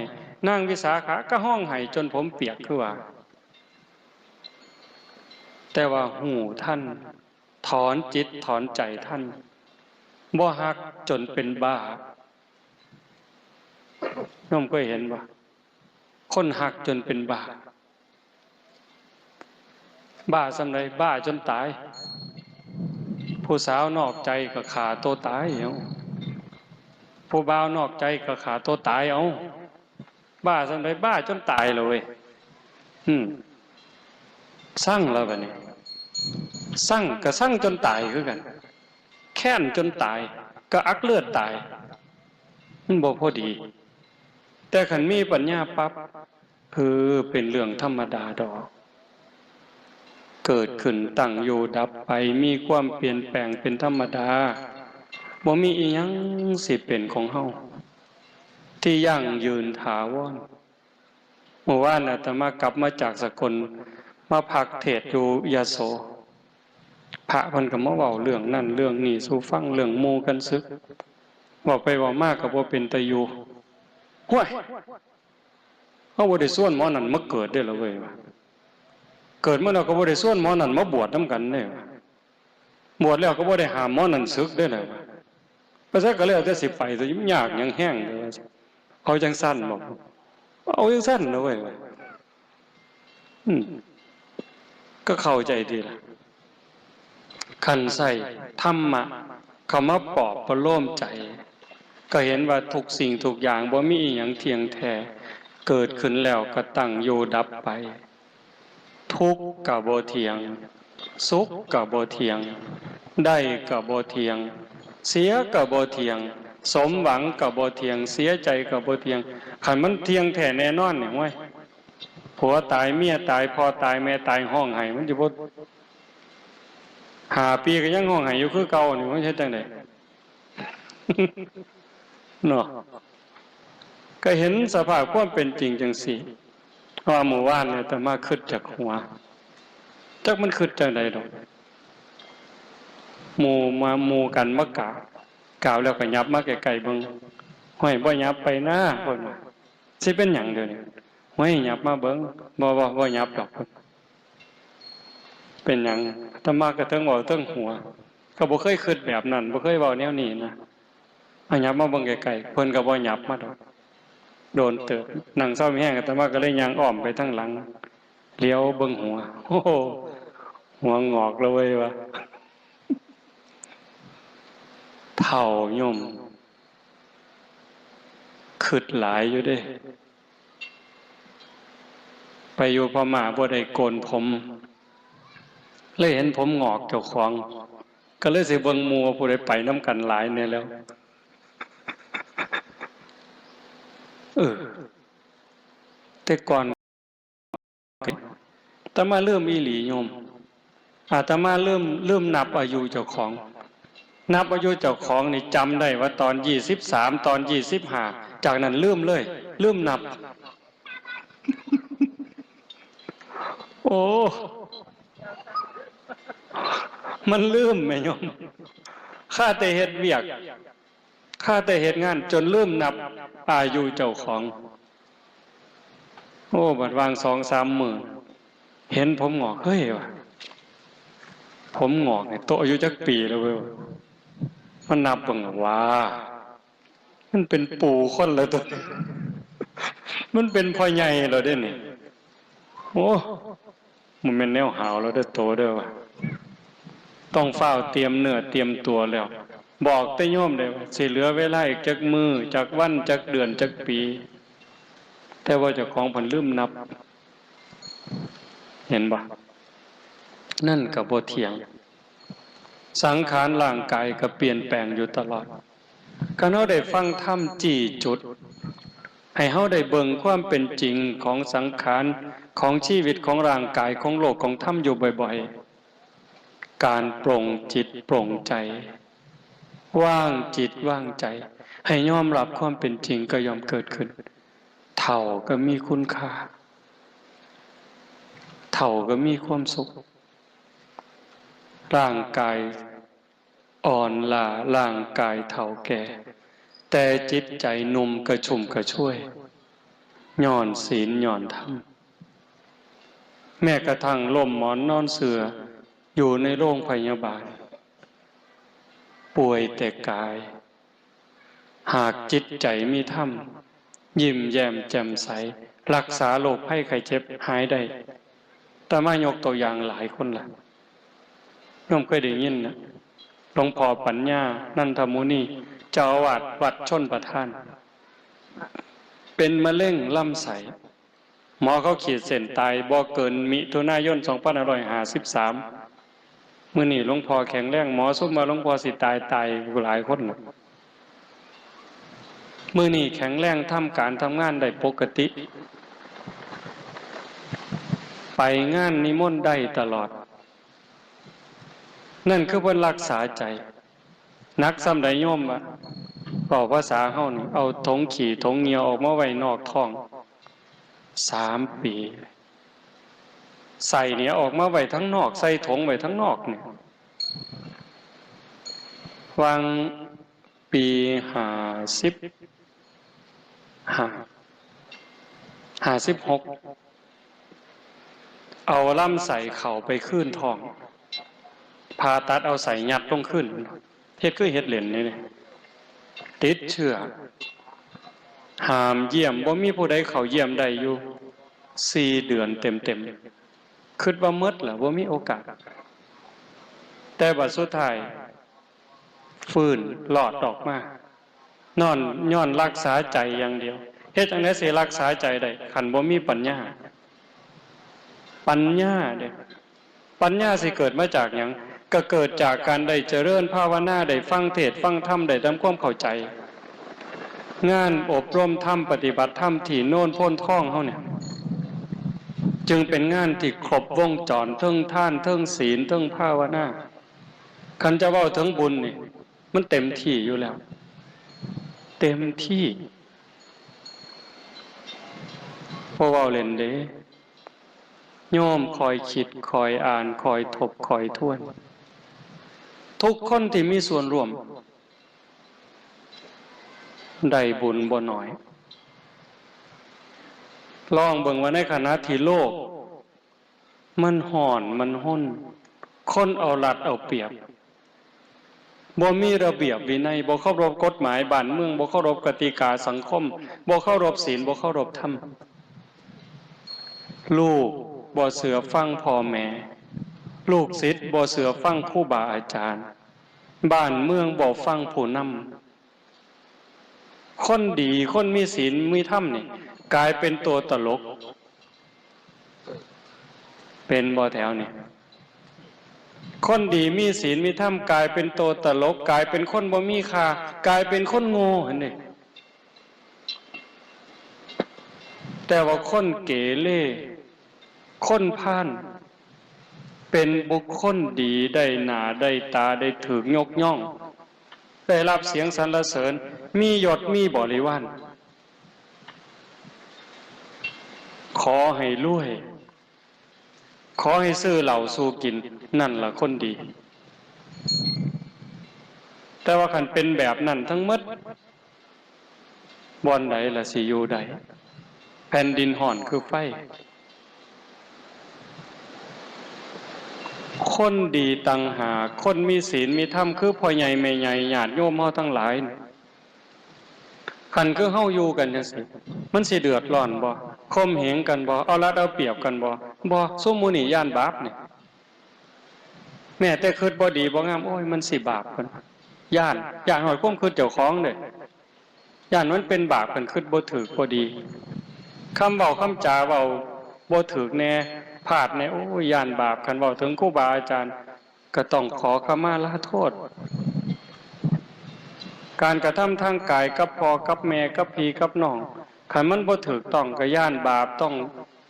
Speaker 1: นางวิสาขาก็ห้องไห้จนผมเปียกคือว่าแต่ว่าหูท่านถอนจิตถอนใจท่านบ่ฮักจนเป็นบ้าน้องเคยเห็นบ่คนหักจนเป็นบ้าบ้าสำไรบ้าจนตายผู้สาวนอกใจก็ฆ่าตัวตายเอาผู้บ่าวนอกใจก็ฆ่าตัวตายเอาบ้าสำไรบ้าจนตายเลยสร้างแล้วบัดนี้สร้างก็สร้างจนตายคือกันแค้นจนตายก็อักเลือดตายมันบ่พอดีแต่ขันมีปัญญาปั๊บเป็นเรื่องธรรมดาดอกเกิดขึ้นตั้งอยู่ดับไปมีความเปลี่ยนแปลงเป็นธรรมดาบ่มีอีหยังสิเป็นของเฮาที่ยั่งยืนถาวรเมื่อวานอาตมากลับมาจากสกลมาพักเทศน์อยู่ยโสพระเพิ่นก็มาเว้าเรื่องนั่นเรื่องนี้สู่ฟังเรื่องหมู่กันซึกเว้าไปเว้ามาก็บ่เป็นตาอยู่ห้วยเฮาบ่ได้ส่วนหมอนั่นมาเกิดเด้อล่ะเว้ยว่าเกิดมาแล้วก็บ่ได้ส่วนหมอนั่นมาบวชนำกันเด้บวชแล้วก็บ่ได้ห้ามหมอนั่นศึกเด้อล่ะเพราะฉะนั้นก็แล้วแต่สิไปสิยากหยังแห้งเด้อเอาจังซั่นบ่เอาจังซั่นเด้อเว้ยก็เข้าใจดีล่ะคันใส่ธรรมะเข้ามาปลอบประโลมใจก็เห็นว่าทุกสิ่งทุกอย่างบ่มีอีหยังเที่ยงแท้เกิดขึ้นแล้วก็ตั้งอยู่ดับไปทุกข์ก็บ่เที่ยง สุขกับบ่เที่ยงได้กับบ่เที่ยงเสียกับบ่เที่ยงสมหวังกับบ่เที่ยงเสียใจกับบ่เที่ยงคันมันเที่ยงแท้แน่นอนเนี่ยเว้ยผัวตายเมียตายพ่อตายแม่ตายห้องไห้มันสิบ่5 ปีก็ยังห้องไห้อยู่คือเก่านี่มันเฮ็ดจังได๋เนาะก็เห็นสภาพความเป็นจริงจังซี่ว่าหมู่บ้านเนี่ยแต่มาคิดจากหัวจักมันคิดจังได๋ดอกหมู่กันมากล่าวแล้วก็ยับมาไกลๆเบิ่งห้อยบ่ยับไปนะเพิ่นว่าสิเป็นหยังเด้อนี่ห้อยยับมาเบิ่งบ่ยับดอกเพิ่นเป็นหยังอาตมาก็เทิงเว้าเทิงหัวก็บ่เคยคิดแบบนั้นบ่เคยเว้าแนวนี้นะเอายับมาเบิ่งไกลๆเพิ่นก็บ่ยับมาดอกโดนเติบนั่งเศร้ามีแห้งอาตมาก็เลยย่างอ้อมไปทางหลังเลี้ยวเบิ่งหัวโอ้โหหัวงอกเลยว่ะเฒ่าย่อมคิดหลายอยู่เด้ไปอยู่พม่าบ่ได้โกนผมเลยเห็นผมงอกเจ้าของก็เลยสิเบิ่งหมู่ผู้ใดไปนํกันหลายแน่แล้วแต่ก่อนอาตมาเริ่มอีหลีโยมอาตมาเริ่มนับอายุเจ้าของนับอายุเจ้าของนี่จำได้ว่าตอน23ตอน25จากนั้นลืมเลยลืมนับโอ้มันลืมแม่โยมข้าแต่เฮ็ดเวียกข้าแต่เฮ็ดงานจนลืมนับอายุเจ้าของโอ้บัดวาง 2-3 มื้อเห็นผมงอกเฮ้ยว่ะผมงอกเนี่ยโตอายุจักปีแล้วเว้ยมันนับเบิ่งว่ามันเป็นปู่คนแล้วตัวมันเป็นพ่อใหญ่แล้วเด้นี่โอ้มันเป็นแนวหาวแล้วเด้อโตเด้อว่ะต้องเฝ้าเตรียมเนื้อเตรียมตัวแล้วบอกแต่โยมได้ว่าสิเหลือเวลาอีกจักมื้อจักวันจักเดือนจักปีแต่ว่าเจ้าของเพิ่นลืมนับเห็นบ่นั่นก็บ่เที่ยงสังขารร่างกายก็เปลี่ยนแปลงอยู่ตลอดการเฮาได้ฟังธรรมจี้จุดให้เฮาได้เบิ่งความเป็นจริงของสังขารของชีวิตของร่างกายของโลกของธรรมอยู่บ่อยๆการปลงจิตปลงใจว่างจิตว่างใจให้ยอมรับความเป็นจริงก็ยอมเกิดขึ้นเฒ่าก็มีคุณค่าเฒ่าก็มีความสุขร่างกายอ่อนล้าร่างกายเฒ่าแก่แต่จิตใจหนุ่มกระชุ่มกระชวยย้อนศีลย้อนธรรมแม้กระทั่งล่มหมอนนอนเสื่ออยู่ในโรงพยาบาลป่วยแต่กายหากจิตใจมีธรรมยิ้มแย้มแจ่มใสรักษาโรคภัยไข้เจ็บหายได้แต่มายกตัวอย่างหลายคนล่ะโยมเคยได้ยินนะหลวงพ่อปัญญานันทมุนีเจ้าอาวาสวัดชลประทานเป็นมะเร็งลำไส้หมอเขาขีดเส้นตายบ่เกินมิถุนายน2553มื้อนี้หลวงพ่อแข็งแรงหมอซุ่มมาหลวงพ่อสิตายหลายคนมื้อนี้แข็งแรงทำการทำงานได้ปกติไปงานนิมนต์ได้ตลอดนั่นคือเพิ่นรักษาใจนักซ้ำใดโยมว่าบอกภาษาเฮานี่เอาถงขี้ถงเหงียวออกมาไว้นอกท้อง3 ปีใส่เนี่ยออกมาไว้ทั้งนอกใส่ถงไว้ทั้งนอกเนี่ยวางปี56เอาลำใส่เข่าไปขึ้นท้องผ่าตัดเอาใส่ยัดลงขึ้นเฮ็ดคือเฮ็ดเหรียญนี่ติดเชื้อห้ามเยี่ยมบ่มีผู้ใดเข้าเยี่ยมได้อยู่4 เดือนเต็มๆคิดว่าหมดล่ะบ่มีโอกาสแต่บัดสุดท้ายฟื้นรอดออกมานอนย้อนรักษาใจอย่างเดียวเฮ็ดจังได๋สิรักษาใจได้คันบ่มีปัญญาเด้ ปัญญาสิเกิดมาจากหยังก็เกิดจากการได้เจริญภาวนาได้ฟังเทศน์ฟังธรรมได้ทำความเข้าใจงานอบรมธรรมปฏิบัติธรรมที่โน่นพ้นท่องเฮาเนี่ยจึงเป็นงานที่ครบวงจรเทิงทานเทิงศีลเทิงภาวนาคันจะเว้าถึงบุญนี่มันเต็มที่อยู่แล้วเต็มที่พอเว้าเล่นเด้โยมคอยคิดคอยอ่านคอยทบคอยทวนทุกคนที่มีส่วนร่วมได้บุญบ่น้อยลองเบิ่งว่าในขณะที่โลกมันห่อนมันห้นคนเอารัดเอาเปรียบบ่มีระเบียบวินัยบ่เคารพกฎหมายบ้านเมืองบ่เคารพกติกาสังคมบ่เคารพศีลบ่เคารพธรรมลูกบ่เสือฟังพ่อแม่ลูกศิษย์บ่เสือฟังครูบาอาจารย์บ้านเมืองบ่ฟังผู้นำคนดีคนมีศีลมีธรรมนี่กลายเป็นตัวตลกเป็นบ่แถวนี่คนดีมีศีลมีธรรมกลายเป็นตัวตลกกลายเป็นคนบ่มีค่ากลายเป็นคนโง่หั่นนี่แต่ว่าคนเกเรคนพาลเป็นบุคคลดีได้หน้าได้ตาได้ถูกยกย่องได้รับเสียงสรรเสริญมียศมีบริวารขอให้รวยขอให้ซื้อเหล้าสู่กินนั่นล่ะคนดีแต่ว่าคันเป็นแบบนั้นทั้งหมดบ่อนใดล่ะสิอยู่ใดแผ่นดินห่อนคือไฟคนดีต่างหากคนมีศีลมีธรรมคือพ่อใหญ่แม่ใหญ่ญาติโยมเฮาทั้งหลายคันคือเฮาอยู่กันจังซี่มันสิเดือดร้อนบ่ข่มเหงกันบ่เอารัดเอาเปรียบกันบ่ซุมหมู่นี่ย่านบาปนี่แม้แต่คิดบ่ดีบ่งามโอ้ยมันสิบาปเพิ่นย่านฮอดความคิดเจ้าของเด้ย่านมันเป็นบาปเพิ่นคิดบ่ถูกบ่ดีคำเว้าคำจาเว้าบ่ถูกแน่พลาดแน่โอ้ยย่านบาปคันเว้าถึงครูบาอาจารย์ก็ต้องขอขมาลาโทษการกระทำทางกายกับพ่อกับแม่กับพี่กับน้องคันมันบ่ถูกต้องก็ย่านบาปต้อง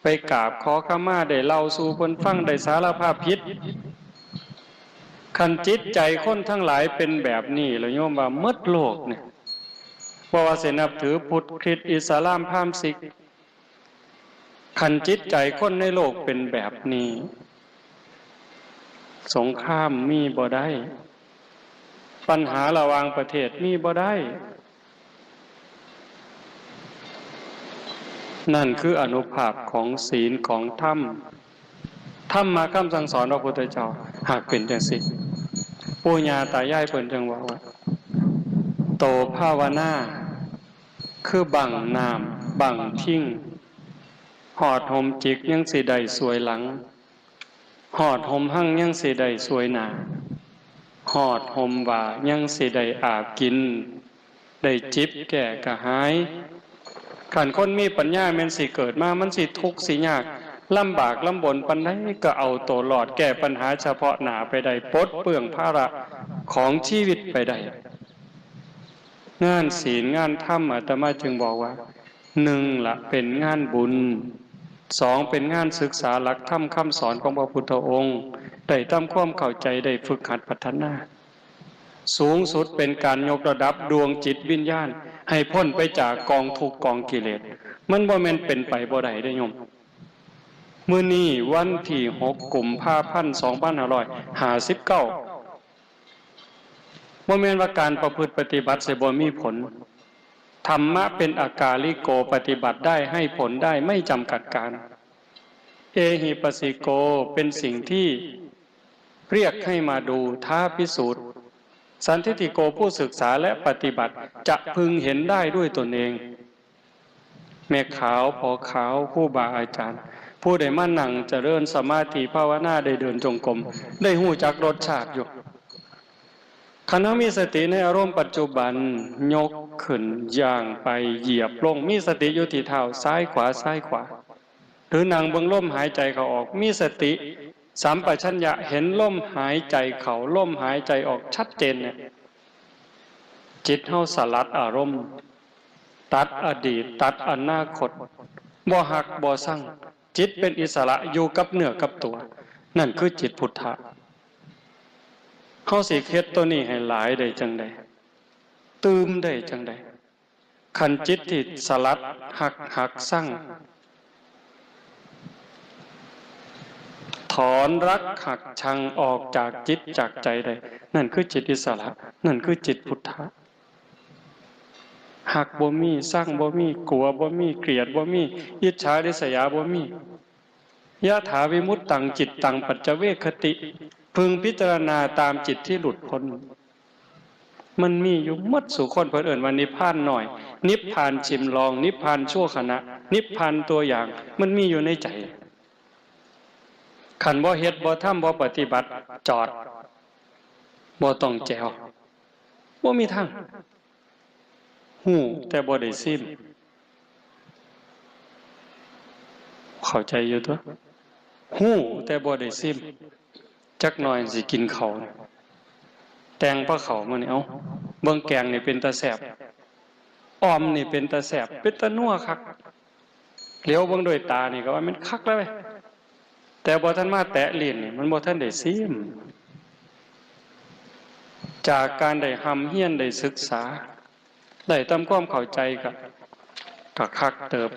Speaker 1: ไปกราบขอขมาได้เล่าสู่เพิ่นฟังได้สารภาพผิดคันจิตใจคนทั้งหลายเป็นแบบนี้แล้วโยมว่าหมดโลกเนี่ยบ่ว่าสินับถือพุทธคริสต์อิสลามพราหมณ์ซิกคันจิตใจคนในโลกเป็นแบบนี้สงครามมีบ่ได้ปัญหาระหว่างประเทศมีบ่ได้นั่นคืออานุภาพของศีลของธรรมธรรมะคำสั่งสอนพระพุทธเจ้าหากเป็นจังซี่ปู่ย่าตายายเพิ่นจังว่าโตภาวนาคือบังน้ำบังทิ้งหอดห่มจิกยังสิได้สวยหลังหอดห่มหั่งยังสิได้สวยหน้าหอดห่มว่ายังสิได้อาบกินได้จิบแก่กระหายขันคนมีปัญญาแม่นสิเกิดมามันสิทุกข์สิยากลำบากลำบนปานใดก็เอาตัวรอดแก้ปัญหาเฉพาะหน้าไปได้ปลดเปลื้องภาระของชีวิตไปได้งานศีลงานธรรมอาตมาจึงบอกว่า1ละเป็นงานบุญ2เป็นงานศึกษาหลักธรรมคำสอนของพระพุทธองค์ได้ทำความเข้าใจได้ฝึกหัดพัฒนาสูงสุดเป็นการยกระดับดวงจิตวิญญาณให้พ้นไปจากกองทุกข์กองกิเลสมันบ่แม่นเป็นไปบ่ได้เด้อโยมมื้อนี้วันที่6 กุมภาพันธ์ 2559บ่แม่นว่าการประพฤติปฏิบัติสิบ่มีผลธรรมะเป็นอากาลิโกปฏิบัติได้ให้ผลได้ไม่จำกัดการเอหิปัสสิโกเป็นสิ่งที่เรียกให้มาดูท้าพิสูจน์สันทิฏฐิโกผู้ศึกษาและปฏิบัติจะพึงเห็นได้ด้วยตนเองแม่ขาวพอขาวผู้บาอาจารย์ผู้ใดมานั่งเจริญสมาธิภาวนาได้เดินจงกรมได้หู้จักรสชาติอยู่ขณะมีสติในอารมณ์ปัจจุบันยกขึ้นย่างไปเหยียบลงมีสติอยู่ที่เท้าซ้ายขวาซ้ายขวาหรือนั่งเบิ่งลมหายใจเข้าออกมีสติ สัมปชัญญะเห็นลมหายใจเข้าลมหายใจออกชัดเจนเนี่ยจิตเฮาสลัดอารมณ์ตัดอดีตตัดอนาคตบ่หักบ่สั่งจิตเป็นอิสระอยู่กับเนื้อกับตัวนั่นคือจิตพุทธะเฮาสิเฮ็ดตัวนี้ให้หลายได้จังได๋ตื่มได้จังได๋คันจิตที่สลัดหักสั่งถอนรักหักชังออกจากจิตจากใจได้นั่นคือจิตอิสระนั่นคือจิตพุทธะหักบ่มีสร้างบ่มีกลัวบ่มีเกลียดบ่มีอิจฉาริษยาบ่มียะถาวิมุตตังจิตตังปัจจเวคติพึงพิจารณาตามจิตที่หลุดพ้นมันมีอยู่หมดสู่คนเพิ่นเอิ้นว่านิพพานหน่อยนิพพานชิมลองนิพพานชั่วขณะนิพพานตัวอย่างมันมีอยู่ในใจขันบ่เฮ็ดบ่ทำบ่ปฏิบัติจอดบ่ต้องแจวบ่มีทางหูแต่บ่ได้ซิมเข้าใจอยู่ตัวหูแต่บ่ได้ซิมจักหน่อยสิกินข้าวแตงพระเขามื้อนี้เอ้าเบิ่งแกงนี่เป็นตาแซ่บอ้อมนี่เป็นตาแซ่บเป็นตานัวคักเหลียวเบิ่งด้วยตานี่ก็ว่ามันคักแล้วเว้ยแต่บ่ทันมาแตะลิ้นนี่มันบ่ทันได้ซิมจากการได้หำเฮียนได้ศึกษาได้ทำความเข้าใจกับคักเติบ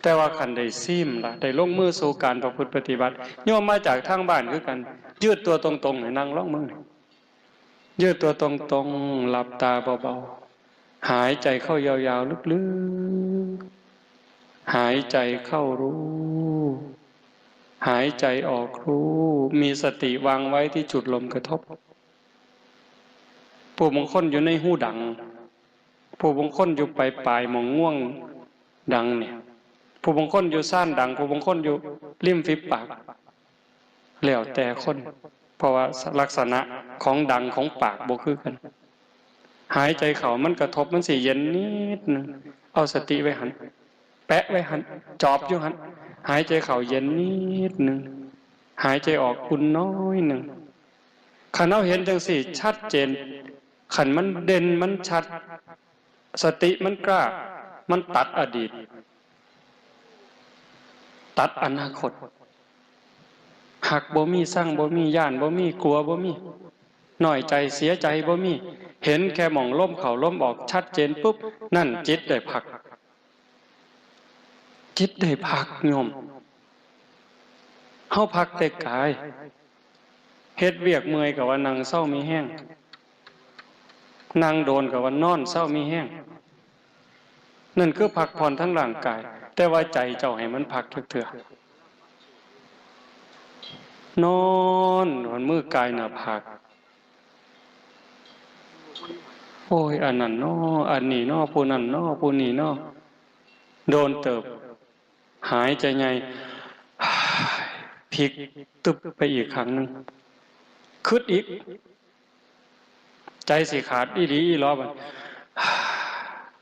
Speaker 1: แต่ว่าคันได้ซิมล่ะได้ลงมือสู่การประพฤติปฏิบัติโยมมาจากทางบ้านคือกันยืดตัวตรงๆให้นั่งร้องมึงยืดตัวตรงๆหลับตาเบาๆหายใจเข้ายาวๆลึกๆหายใจเข้ารู้หายใจออกรู้มีสติวางไว้ที่จุดลมกระทบผู้บางคนอยู่ในหูดังผู้บางคนอยู่ปลายหมองง่วงดังเนี่ยผู้บางคนอยู่ซ่านดังผู้บางคนอยู่ริมฝีปากแล้วแต่คนเพราะว่าลักษณะของดังของปากบ่คือกันหายใจเข้ามันกระทบมันสิเย็นนิดนึงเอาสติไว้หันแปะไว้หันจอบอยู่หันหายใจเข้าเย็นนิดนึงหายใจออกอุ่นน้อยนึงคันเอาเห็นจังสี่ชัดเจนขันมันเด่นมันชัดสติมันกล้ามันตัดอดีตตัดอนาคตหักบ่มีสร้างบ่มีย่านบ่มีกลัวบ่มีหน่อยใจเสียใจบ่มีเห็นแค่หม่องล้มเข่าล้มออกชัดเจนปุ๊บนั่นจิตได้พักจิตได้พักโยมเฮาพักแต่กายเฮ็ดเวียกเมื่อยกับว่านั่งเศร้ามีแห้งนั่งโดนกับว่านอนเศร้ามีแห้งนั่นคือพักผ่อนทั้งร่างกายแต่ว่าใจเจ้าให้มันพักเถื่อนอนมันมือกายหน้าผากโอ้ยอันนั้นน้ออันนี้น้อผู้นั้นน้อผู้นี้น้อโดนเติบหายใจไงพลิกตึบไปอีกครั้งนึงคึดอีกใจสิขาดอีหลีอีหลอบัด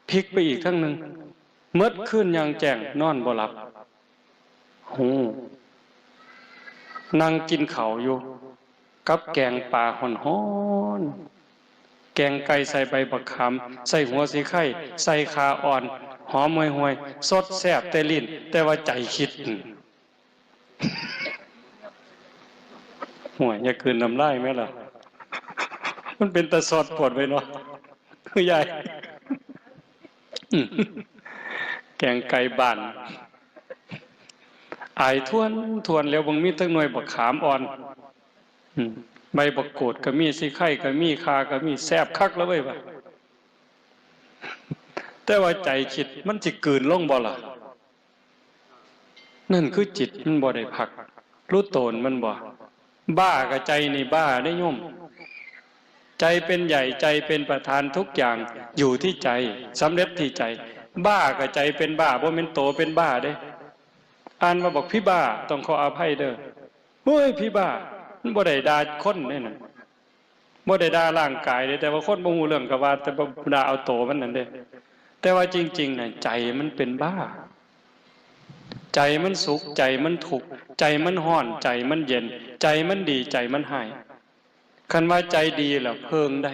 Speaker 1: พลิกไปอีกครั้งนึงมดขึ้นยังแจ้งนอนบ่หลับหูนั่งกินข้าวอยู่กับแกงปลาฮ้อนๆแกงไก่ใส่ใบบักขามใส่หัวสีไข่ใส่ขาอ่อนหอมห่วยๆสดแซ่บแต่ลิ้นแต่ว่าใจคิดห่วยอย่าคืนน้ำลายแม่ล่ะมันเป็นตะสดปวดไปเนาะคือใหญ่แกงไก่บ้านอายทวนแล้วบางมีทั้งหน่วยบักขามอ่อนใบบักโกดก็มีสิไข่ก็มีคาก็มีแซ่บคักแล้วเว้ยว่ะแต่ว่าใจคิดมันสิกลืนลงบ่ล่ะนั่นคือจิตมันบ่ได้พักรู้โตนมันบ่บ้ากับใจนี่บ้าได้โยมใจเป็นใหญ่ใจเป็นประธานทุกอย่างอยู่ที่ใจสำเร็จที่ใจบ้ากับใจเป็นบ้าบ่แม่นโตเป็นบ้าเด้อ่านมาบอกพี่บ้าต้องขออภัยเด้อเฮ้ยพี่บ้ามันบ่ได้ด่าคนเด้นั่นบ่ได้ด่าร่างกายเด้แต่ว่าคนบ่ฮู้เรื่องก็ว่าแต่บ่ด่าเอาโตมันนั่นเด้แต่ว่าจริงๆน่ะใจมันเป็นบ้า ใจมันสุขใจมันทุกข์ใจมันห้อนใจมันเย็นใจมันดีใจมันหายคันว่าใจดีแล้วเพิงได้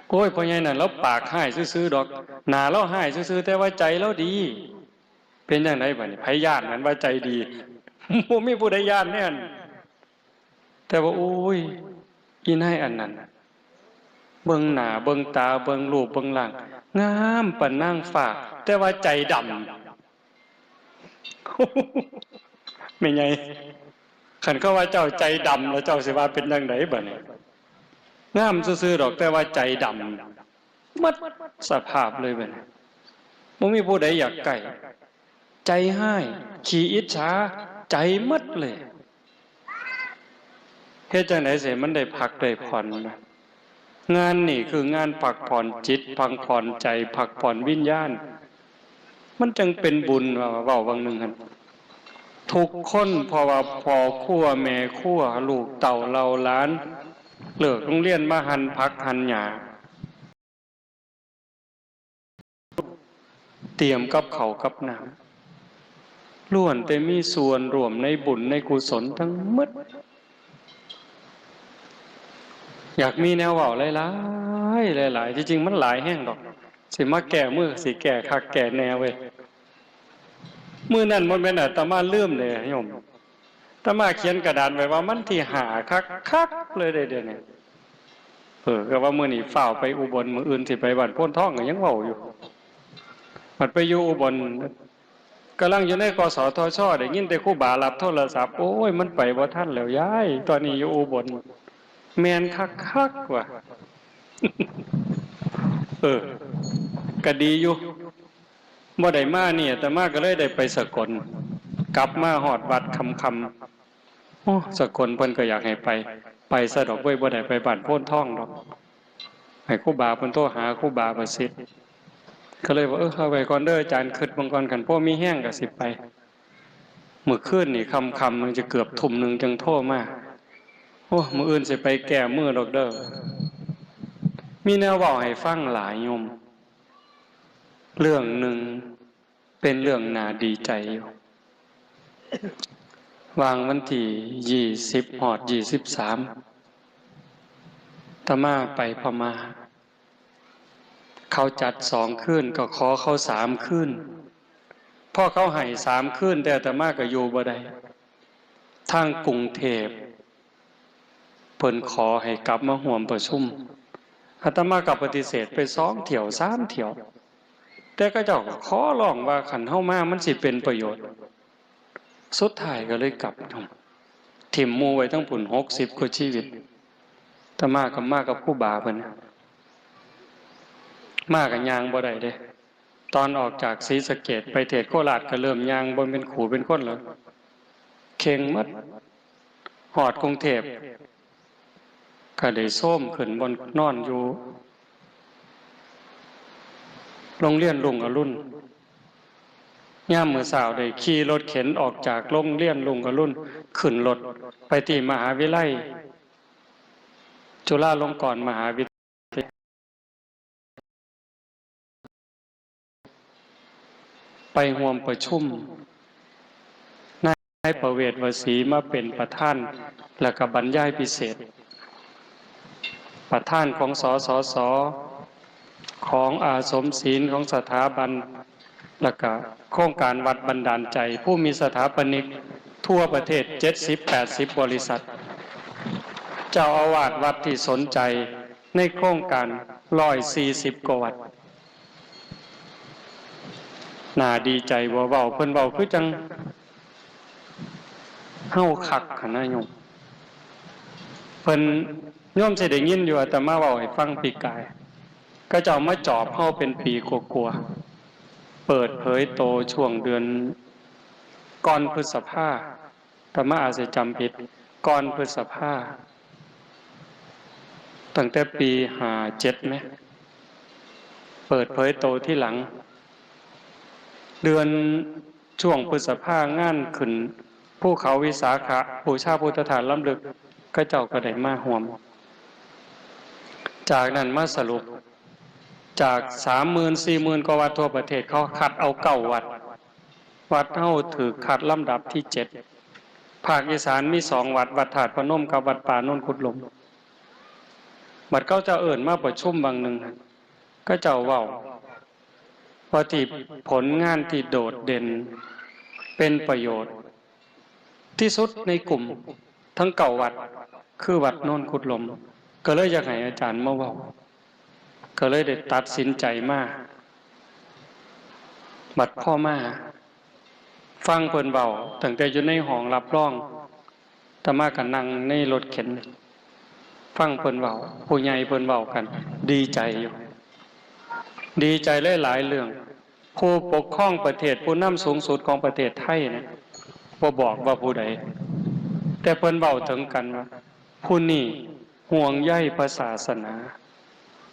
Speaker 1: โอ้ยพ่อใหญ่นั่นแล้วปากหายซื่อๆดอกหน้าเราหายซื่อๆแต่ว่าใจเราดีเป็นอย่างไรบ้านี่ไผญาตินั้นว่าใจดีบ่มีผู้ใดญาติแน่นแต่ว่าโอ้ยอีนายอันนั้นเบิ่งหน้าเบิ่งตาเบิ่งรูปเบิ่งร่างงามปานนางฟ้าแต่ว่าใจดำไม่ไงขันก็ว่าเจ้าใจดำแล้วเจ้าสิว่าเป็นยังไงบ่เนี่ยงามซื่อๆดอกแต่ว่าใจดำมัดสภาพเลยบ่เนี่ยบ่มีผู้ใดอยากใกล้ใจให้ขี้อิจฉาใจมัดเลยเฮ็ดจังได๋สิมันได้พักได้ผ่อนนะงานนี่คืองานพักผ่อนจิตพักผ่อนใจพักผ่อนวิญญาณมันจึงเป็นบุญว่าเว้าบางนึงหั่นทุกคนเพราะว่าพ่อครัวแม่ครัวลูกเต่าเราหลานเลิกโรงเรียนมาหั่นผักหั่นหญ้าเตรียมกับข้าวกับน้ำล้วนแต่มีส่วนร่วมในบุญในกุศลทั้งหมดอยากมีแนวเว้าหลายๆหลายๆที่จริงมันหลายแห้งดอกสิมาแก้มือสิแก้คักแก้แนวเว้ยมื้อนั้นมันเป็นอาตมาลืมเลยโยมอาตมาเขียนกระดาษไว้ว่ามันที่หาคักเลยเดี๋ยวนี้ก็ว่ามื้อนี้ฝ้าวไปอุบลมื้ออื่นสิไปบ้านโพนทองก็ยังเว้าอยู่มันไปอยู่อุบลกำลังอยู่ในกสทช.ได้ยินแต่ครูบารับโทรศัพท์โอ้ยมันไปบ่ทันแล้วยายตอนนี้อยู่อุบลแม่นคักว่ะก็ดีอยู่บ่ได้มาเนี่ยแต่มาก็เลยได้ไปสกลกลับมาฮอดวัดคำโอ้สกลเพิ่นก็อยากให้ไปซะดอกเว้ยบ่ได้ไปบ้านโพนทองดอกให้ครูบาเพิ่นโทรหาครูบาประสิทธิ์ก็เลยว่าเอาไว้ก่อนเด้ออาจารย์คิดบังก่อนกันพ่อมีแห้งก็สิไปมื้อคืนนี่ค่ำมันจะเกือบทุ่มนึงจังโทรมาโอ้มื้ออื่นสิไปแก้มือดอกเด้อมีแนวเว้าให้ฟังหลายโยมเรื่องหนึ่งเป็นเรื่องน่าดีใจอยู่วางวันที่20 ฮอด 23อาตมาไปพม่าเขาจัด2 คืนก็ขอเขา3 คืนพ่อเขาให้3 คืนแต่อาตมาก็อยู่บ่ได้ทางกรุงเทพเพิ่นขอให้กลับมาร่วมประชุมอาตมาก็ปฏิเสธไป2 เที่ยว3 เที่ยวแต่ก็เจ้าก็ขอร้องว่าคันเฮามามันสิเป็นประโยชน์สุดท้ายก็เลยกลับถิ่มหมู่ไว้ทั้งพุ่น60 กว่าชีวิตอาตมาก็มากับครูบาเพิ่นมาก็ย่างบ่ได้เด้ตอนออกจากศรีสะเกษไปเทศโคราชก็เริ่มย่างบ่เป็นขู่เป็นคนแล้วเข่งหมดฮอดกรุงเทพก็ได้โซ้มขึ้นบนนอนอยู่โรงเรียนลุงอรุณย่ามมื้อเช้าได้ขี่รถเข็นออกจากโรงเรียนลุงอรุณขึ้นรถไปที่มหาวิทยาลัยจุฬาลงกรณ์มหาวิทยาลัยไปร่วมประชุมนายประเวศวสีมาเป็นประธานและก็บรรยายพิเศษประธานของสสส.ของอาสมศีลของสถาบันและก็โครงการวัดบันดาลใจผู้มีสถาปนิกทั่วประเทศ70-80 บริษัทเจ้าอาวาสวัดที่สนใจในโครงการ140 กว่าวัดน่าดีใจบ่เว้าเพิ่นเว้าคือจังเฮาคักหั่นนะโยมเพิ่นโยมสิได้ยินอยู่อาตมาเว้าให้ฟังปีกายก็เจ้ามาจอบเฮาเป็นปีกว่าๆเปิดเผยโตช่วงเดือนก่อนพฤษภาอาตมาอาจจะจำผิดก่อนพฤษภาตั้งแต่ปี57มั้ยเปิดเผยโตที่หลังเดือนช่วงพฤษภางานขึ้นภูเขาวิสาขะบูชาพุทธฐานล้ำลึกก็เจ้าก็ได้มาร่วมจากนั้นมาสรุปจาก 30,000-40,000 กว่าวัดทั่วประเทศเขาคัดเอา9 วัด วัดเฮาถือขัดลำดับที่7ภาคอีสานมี2วัดวัดถาดพนมกับวัดป่าโนนขุดหลงบัดเขาจะเอิ่นมาประชุมบางหนึ่งก็เจ้าเว้าว่าที่ผลงานที่โดดเด่นเป็นประโยชน์ที่สุดในกลุ่มทั้งเก่าวัดคือวัดโนนขุดหลงก็เลยอยากให้อาจารย์มาเว้าก็เลยได้ตัดสินใจมาบัดพ่อมาฟังเพิ่นเว้าตั้งแต่อยู่ในห้องรับรองอาตมาก็นั่งในรถเข็นฟังเพิ่นเว้าผู้ใหญ่เพิ่นเว้ากันดีใจอยู่ดีใจหลายๆเรื่องผู้ปกครองประเทศผู้นำสูงสุดของประเทศไทยนะบ่บอกว่าผู้ใดแต่เพิ่นเว้าถึงกันว่าผู้นี้ห่วงใยพระศาสนา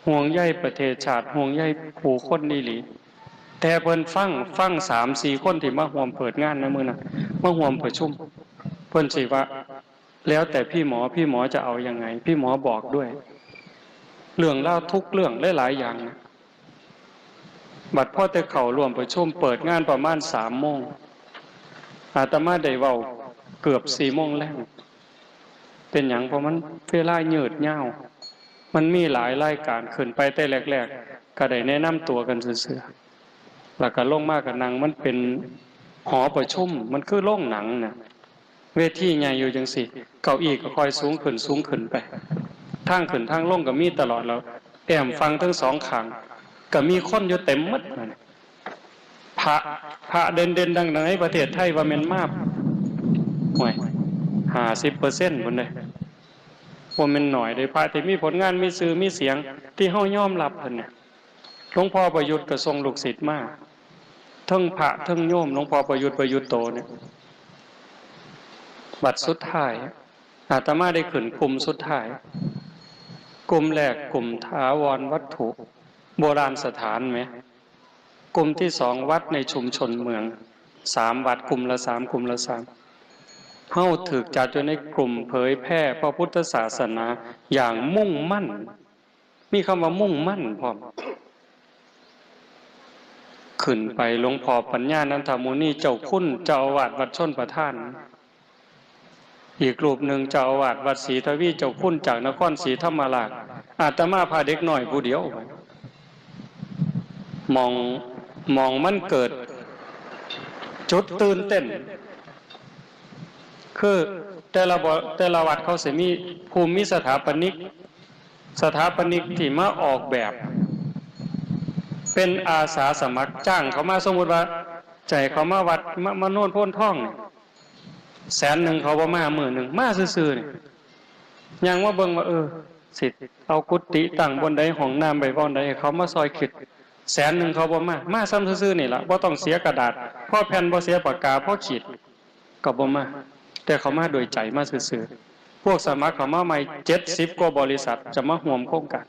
Speaker 1: ห่วงใยประเทศชาติห่วงใยผู้คนอีหลีแต่เพิ่นฟัง3-4คนที่มาร่วมเปิดงานในมื้อนั้นมาร่วมประชุมเพิ่นสิว่าแล้วแต่พี่หมอจะเอายังไงพี่หมอบอกด้วยเรื่องเล่าทุกเรื่องหลายๆอย่างนะบัดพ่อแต่เข้าร่วมประชุมเปิดงานประมาณ3 โมงอาตมาได้เว้าเกือบ4 โมงแล้วเป็นหยังเพราะมันเวลายืดยาวมันมีหลายรายการขึ้นไปแต่แรกๆก็ได้แนะนำตัวกันซื่อๆแล้วก็ลงมากับนั่งมันเป็นหอประชุมมันคือโรงหนังน่ะเวทีใหญ่อยู่จังซี่เก้าอี้ก็ค่อยสูงขึ้นไปทางขึ้นทางลงก็มีตลอดแล้วแอมฟังทั้งสองข้างก็มีคนอยู่เต็มหมดพระเด่นๆดังๆในประเทศไทยว่าแม่นมากห่วย50%พุ่นเด้บ่แม่นน้อยเด้พระที่มีผลงานมีชื่อมีเสียงที่เฮายอมรับเพิ่นเนี่ยหลวงพ่อประยุทธ์ก็ส่งลูกศิษย์มาทั้งพระทั้งโยมหลวงพ่อประยุทธ์โตเนี่ยบัดสุดท้ายอาตมาได้ขึ้นกลุ่มสุดท้ายกลุ่มแรกกลุ่มถาวรวัตถุโบราณสถานไหมกลุ่มที่2วัดในชุมชนเมือง3วัดกลุ่มละ3เฮาถูกจัดอยู่ในกลุ่มเผยแพร่พระพุทธศาสนาอย่างมุ่งมั่นมีคำว่ามุ่งมั่นพร้อมขึ้นไปหลวงพ่อปัญญานันทมุนีเจ้าคุณเจ้าอาวาสวัดชนประทานอีกรูปหนึ่งเจ้าอาวาสวัดศรีทวีเจ้าคุณจากนครศรีธรรมราชอาตมาพาเด็กน้อยผู้เดียวมองมันเกิดจุดตื่นเต้นคือแต่ละวัดเขาสิมีภูมิสถาปนิกที่มาออกแบบเป็นอาสาสมัครจ้างเขามาสมมุติว่าใจเขามาวัดมาโน่นพ้นท่อง100,000เขาบ่มามื้อนึงมาซื่อๆนี่ยังว่าเบิ่งว่าสิเอากุฏิตั้งบนใดห้องน้ำไว้บ่อนใดให้เขามาซอยคิด100,000เขาบ่มาซ้ำซื่อๆนี่ล่ะบ่ต้องเสียกระดาษพอแผ่นบ่เสียปากกาพอขีดก็บ่มาแต่เขามาโดยใจมาซื่อๆพวกสมัครเขามาใหม่70กว่าบริษัทจะมาร่วมโครงการ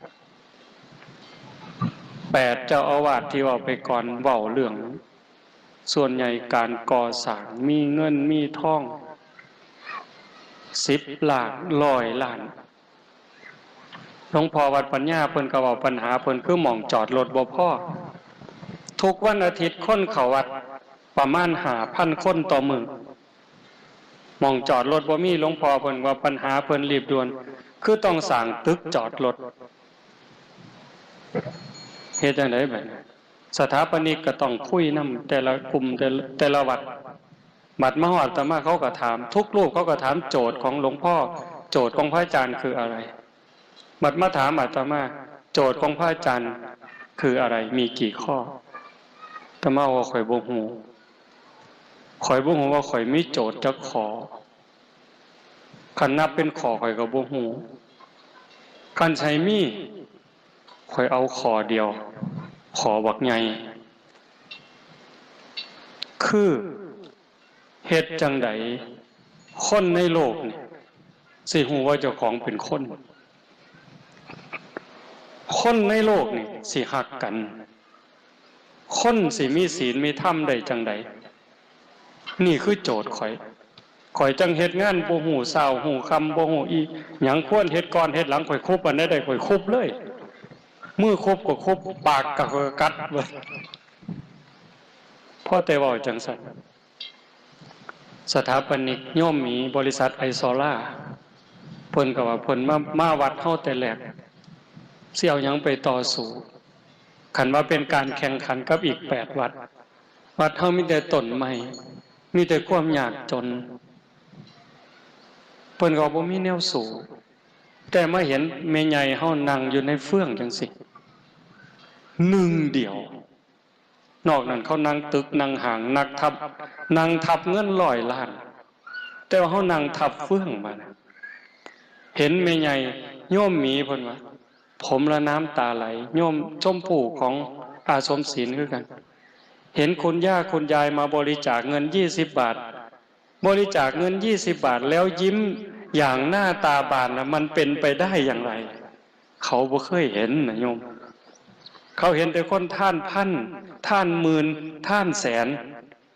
Speaker 1: 8เจ้าอาวาสที่ว่าไปก่อนเว้าเรื่องส่วนใหญ่การก่อสร้างมีเงินมีทอง10 ล้าน100 ล้านหลวงพ่อวัดปัญญาเพิ่นก็เว้าปัญหาเพิ่นคือหม่องจอดรถบ่พอทุกวันอาทิตย์คนเข้าวัดประมาณ 5,000 คนต่อมื้อหม่องจอดรถบ่มีหลวงพ่อเพิ่นว่าปัญหาเพิ่นรีบด่วนคือต้องสร้างตึกจอดรถเฮ็ดจังได๋บัดนี้สถาปนิกก็ต้องคุยนำแต่ละกลุ่มแต่ละวัดบัดมาฮอดอาตมาเขาก็ถามทุกรูปเขาก็ถามโจทย์ของหลวงพ่อโจทย์ของพระอาจารย์คืออะไรบัดมาถามอาตมาโจทย์ของพระอาจารย์คืออะไรมีกี่ข้ออาตมาว่าข่อยบ่ฮู้ว่าข่อยมีโจทย์จักข้อคันนับเป็นข้อข่อยก็บ่ฮู้คันใช้มีข่อยเอาข้อเดียวขอบักใหญ่คือเฮ็ดจังไดคนในโลกนี่สิฮู้ว่าเจ้าของเป็นคนในโลกนี่สิฮักกันคนสิมีศีลมีธรรมได้จังไดนี่คือโจทย์ข่อยจังเฮ็ดงานบ่ฮู้เช้าฮู้ค่ำบ่ฮู้อีหยังควรเฮ็ดก่อนเฮ็ดหลังข่อยคุบอันใดได้ข่อยคุบเลยมือคุบก็คุบปากก็กัดเบิดพอแต่เว้าจังซั่น สถาปนิกโยมหมีบริษัทไอโซล่าเพิ่นก็ว่าเพิ่นมาวัดเฮาแต่แรกสิเอาหยังไปต่อสู้คันว่าเป็นการแข่งขันกับอีก8 วัดวัดเฮามีแต่ต้นไม้มีแต่ความยากจนเพิ่นก็บ่มีแนวสู้แต่มาเห็นแม่ใหญ่เฮานั่งอยู่ในเฟื่องจังซี่หนึ่งเดียวนอกนั้นเขานั่งตึกนั่งห่างนักทับนั่งทับเงิน100 ล้านแต่ว่าเขานั่งทับเฟื่องมานะเห็นแม่ใหญ่โยมหมีเพิ่นว่าผมละน้ำตาไหลโยมชมพู่ของอาสมศีลคือกันเห็นคุณย่าคุณยายมาบริจาคเงิน20 บาทบริจาคเงิน20 บาทแล้วยิ้มอย่างหน้าตาบานนะมันเป็นไปได้อย่างไรเขาบ่เคยเห็นนะโยมเขาเห็นแต่คนท่านพันท่านหมื่นท่านแสน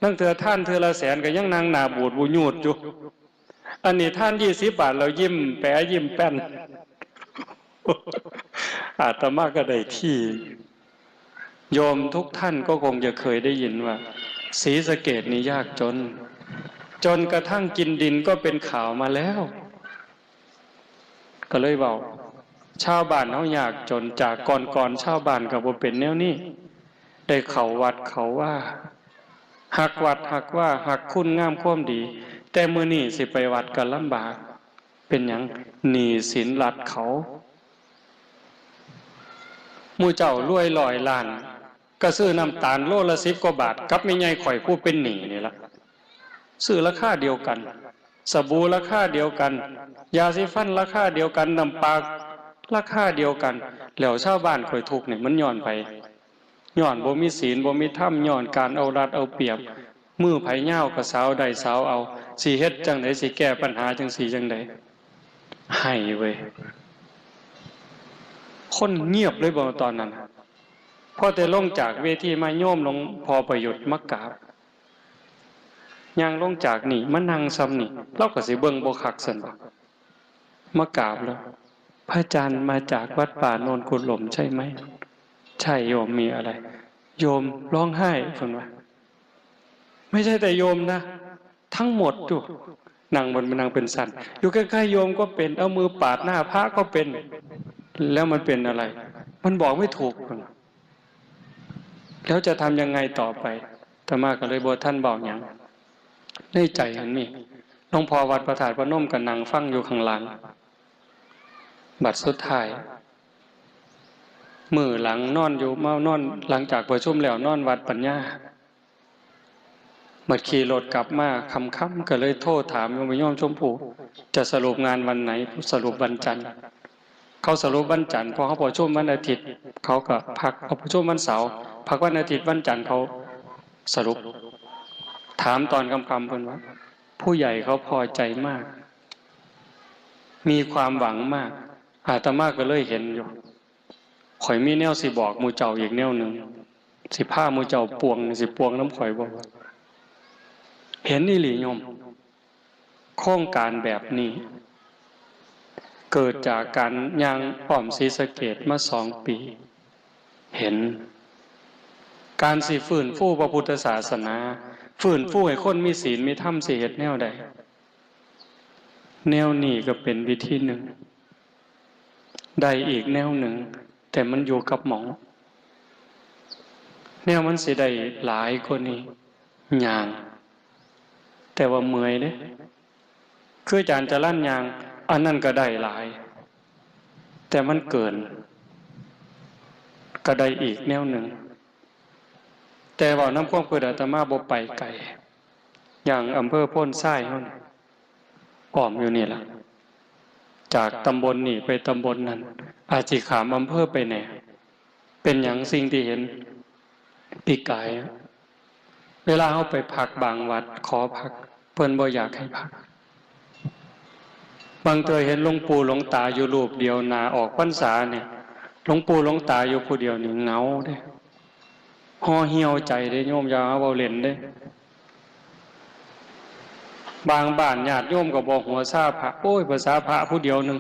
Speaker 1: นั่งเถื่อท่านเถื่อละแสนก็ยังนางหนาบูดบูญูดอยู่อันนี้ท่าน20 บาทเรายิ้มแปะยิ้มแป้นอาตมาก็ได้ที่โยมทุกท่านก็คงจะเคยได้ยินว่าศรีสะเกษนี่ยากจนจนกระทั่งกินดินก็เป็นข่าวมาแล้วก็เลยบอกชาวบ้านเขายากจนจากก่อนชาวบ้านก็บ่เป็นแนวนี้ได้เข้าวัดเขาว่าหักวัดหักว่าหักคุณงามความดีแต่มื้อนี้สิไปวัดก็ลำบากเป็นหยังหนี้สินรัดเขาหมู่เจ้ารวย100 ล้านก็ซื้อน้ำตาลโลละ10 กว่าบาทกับแม่ใหญ่ข่อยผู้เป็นหนี้นี่ล่ะซื้อราคาเดียวกันสบู่ราคาเดียวกันยาสีฟันราคาเดียวกันน้ำปลาราคาเดียวกันแล้วชาวบ้านข่อยทุกข์นี่มันย้อนไปย้อนบ่มีศีลบ่มีธรรมย้อนการเอารัดเอาเปรียบมือไผเหย้าก็สาวใดสาวเอาสิเฮ็ดจังได๋สิแก้ปัญหาจังซี่จังได๋ให้เว้ยคนเงียบเลยบ่ตอนนั้นพอแต่ลงจากเวทีมาโยมลงพอประยุทธ์มากราบย่างลงจากนี่มานั่งซ้ำนี่เราก็สิเบิ่งบ่คักซั่นบ่มากราบแล้วพระอาจารย์มาจากวัดป่าโนนกุฎหล่มใช่ไหมใช่โยมมีอะไรโยมร้องไห้เพิ่นว่าไม่ใช่แต่โยมนะทั้งหมดอยู่นั่งบนมันนั่งเป็นสันอยู่ใกล้ๆโยมก็เป็นเอามือปาดหน้าพระก็เป็นแล้วมันเป็นอะไรมันบอกไม่ถูกแล้วจะทำยังไงต่อไปอาตมาก็เลยบอกท่านบอกอย่างในใจอันนี้หลวงพ่อวัดประธานพนมกับนางฟังอยู่ข้างหลังบัดสุดท้ายมือหลังนอนอยู่เมานอนหลังจากประชุมแล้วนอนวัดปัญญาเมื่อขี่รถกลับมาค่ำๆก็เลยโทษถามโยมชมพู่จะสรุปงานวันไหนสรุปวันจันทร์เขาสรุปวันจันทร์พอเขาประชุมวันอาทิตย์เขาก็พักเขาประชุมวันเสาร์พักวันอาทิตย์วันจันทร์เขาสรุปถามตอนค่ำๆเพิ่นว่าผู้ใหญ่เขาพอใจมากมีความหวังมากอาตมาก็เลยเห็นอยู่ข่อยมีแนวสิบอกหมู่เจ้าอีกแนวหนึ่งสิผ้าหมู่เจ้าปวงสิปวงน้ำข่อยบอกเห็นนี่หลีโยมโครงการแบบนี้เกิดจากการย่างอ้อมศรีสะเกษมา2 ปีเห็นการสิฟื้นฟูพระพุทธศาสนาฟื้นฟูให้คนมีศีลมีธรรมสิเฮ็ดแนวใดแนวนี้ก็เป็นวิธีหนึ่งได้อีกแนวหนึ่งแต่มันอยู่กับหมอแนวมันสิได้หลายกว่านี้ย่างแต่ว่าเมื่อยเด้คืออาจารย์จะลั่นยางอันนั้นก็ได้หลายแต่มันเกินก็ได้อีกแนวหนึ่งแต่ว่าน้ำความเกิดอาตมาบ่ไปไกลอย่างอำเภอโพ้นทรายเฮานี่อ้อมอยู่นี่ล่ะจากตำบลนี่ไปตำบลนั้นอาจสิขามอำเภอไปแหน่เป็นหยังสิ่งที่เห็นปีกายเวลาเฮาไปพักบางวัดขอพักเพิ่นบ่อยากให้พักบางเทื่อเห็นหลวงปู่หลวงตาอยู่รูปเดียวหน้าออกพรรษาเนี่ยหลวงปู่หลวงตาอยู่ผู้เดียวนี่เหงาเด้ห่อเหี่ยวใจเด้โยมอย่าเอาเว้าเล่นเด้บางบ้านญาติโยมก็บอกหัวซาพระโอ้ยภาษาพระผู้เดียวนึง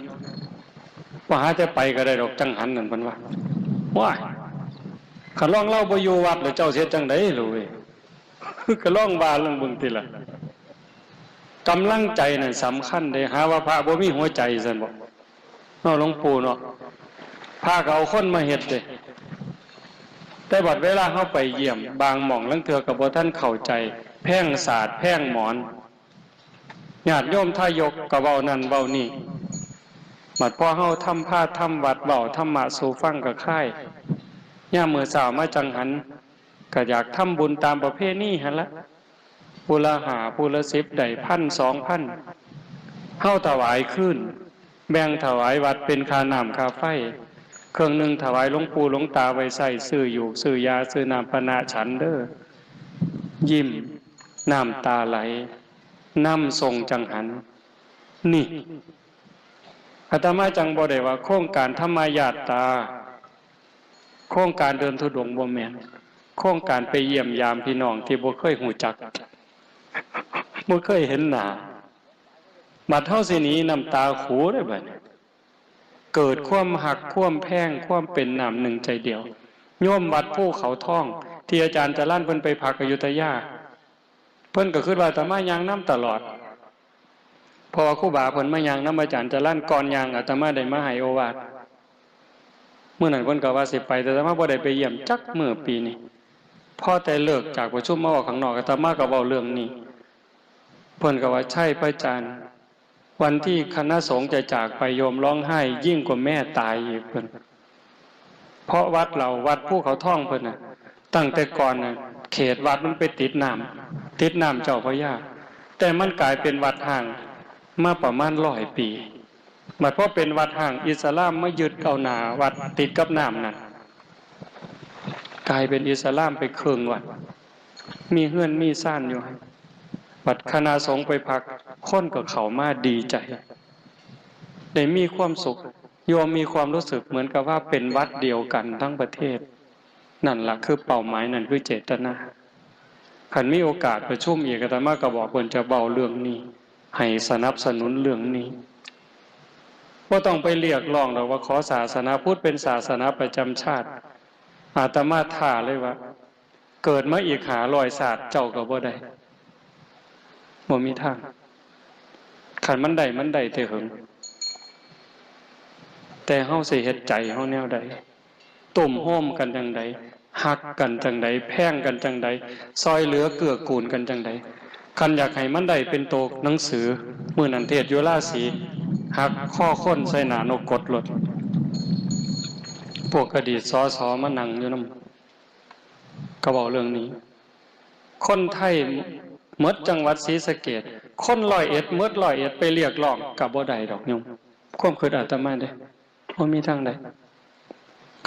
Speaker 1: ว่าหาจะไปก็ได้ดอกจังหันนั่นเพิ่นว่าว้ายคันลองเล่าบ่อยู่วัดแล้วเจ้าเสียจังได๋ล่ะเว้ยก็ลองว่าเรื่องเบิ่งติล่ะ กำลังใจนั่นสำคัญเด้หาว่าพระบ่มีหัวใจซั่นบ่เนาะหลวงปู่เนาะพาก็เอาคนมาเฮ็ดเด้แต่บัดเวลาเฮาไปเยี่ยมบางหม่องลางเทื่อก็บ่ทันเข้าใจแพ่งศาสตร์แพ่งหมอนญาติโยมทายกก็เว้านั่นเว้านี่บัดพอเฮาทำพาทำวัดเว้าธรรมะสู่ฟังก็ค่ายยามมื้อเช้ามาจังหันก็อยากทำบุญตามประเพณีหั่นละผู้ละ5ผู้ละ10ได้1,000 2,000เฮาถวายคืนแบ่งถวายวัดเป็นค่าน้ำค่าไฟเครื่องหนึ่งถวายหลวงปู่หลวงตาไว้ใส่ซื้ออยู่ซื้อยาซื้อน้ำปนะฉันเด้อยิ้มน้ำตาไหลน้ำทรงจังหันนี่อาตมาจังบ่ได้ว่าโครงการธรรมญาตราโครงการเดินธุดงค์บ่แม่นโครงการไปเยี่ยมยามพี่น้องที่บ่เคยหูจักบ่เคยเห็นหน้าบัดเฮาสิหนีน้ำตาขูได้บัดนี้เกิดความหักความแพงความเป็นน้ำหนึ่งใจเดียวโยมวัดภูเขาท่องที่อาจารย์จะลั่นเพิ่นไปพักอยุธยาเพิ่นก็คิดว่าอาตมายังนำตลอดพอครูบาเพิ่นมายังนำอาจารย์จะลั่นก่อนยังอาตมาได้มาให้โอวาทมื้อนั้นเพิ่นก็ว่าสิไปแต่อาตมาบ่ได้ไปเยี่ยมจักมื้อปีนี้พอแต่เลิกจากประชุมมาออกข้างนอกอาตมาก็เว้าเรื่องนี้เพิ่นก็ว่าใช่พระอาจารย์วันที่คณะสงฆ์จะจากไปโยมร้องไห้ยิ่งกว่าแม่ตายอีกเพิ่นเพราะวัดเราวัดภูเขาท่องเพิ่นน่ะตั้งแต่ก่อนน่ะเขตวัดมันไปติดน้ำเจ้าพระยาแต่มันกลายเป็นวัดห่างมาประมาณ100 ปีบัดพอเป็นวัดห่างอิสลามมายึดเอาหน้าวัดติดกับน้ำนั่นกลายเป็นอิสลามไปครึ่งวัดมีเฮือนมีซ่านอยู่บัดคณะสงฆ์ไปพักคนก็เข้ามาดีใจได้มีความสุขโยมมีความรู้สึกเหมือนกับว่าเป็นวัดเดียวกันทั้งประเทศนั่นล่ะคือเป้าหมายนั่นคือเจตนาคันมีโอกาสประชุมอีกอาตมาก็บอกเพิ่นจะเบาเรื่องนี้ให้สนับสนุนเรื่องนี้บ่ต้องไปเรียกร้องหรอกว่าขอศาสนาพุทธเป็นศาสนาประจำชาติอาตมาท้าเลยว่าเกิดมาอีก500ศาสตร์เจ้าก็บ่ได้บ่มีทางขันมันได้แต่หึงแต่เฮาสิเฮ็ดใจเฮาแนวใดตุ่มโฮมกันจังใดฮักกันจังใดแพงกันจังใดซอยเหลือเกื้อกูลกันจังใดคันอยากให้มันได้เป็นโตหนังสือมื้อนั้นเทศอยู่ราศีหักข้อค้นใส่หน้านกกดรถพวกอดีตสสมานั่งอยู่นำก็เว้าเรื่องนี้คนไทยหมดจังหวัดศรีสะเกษคน101หมด101ไปเรียกร้องก็บ่ได้ดอกโยมความคิดอาตมาเด้บ่มีทางใด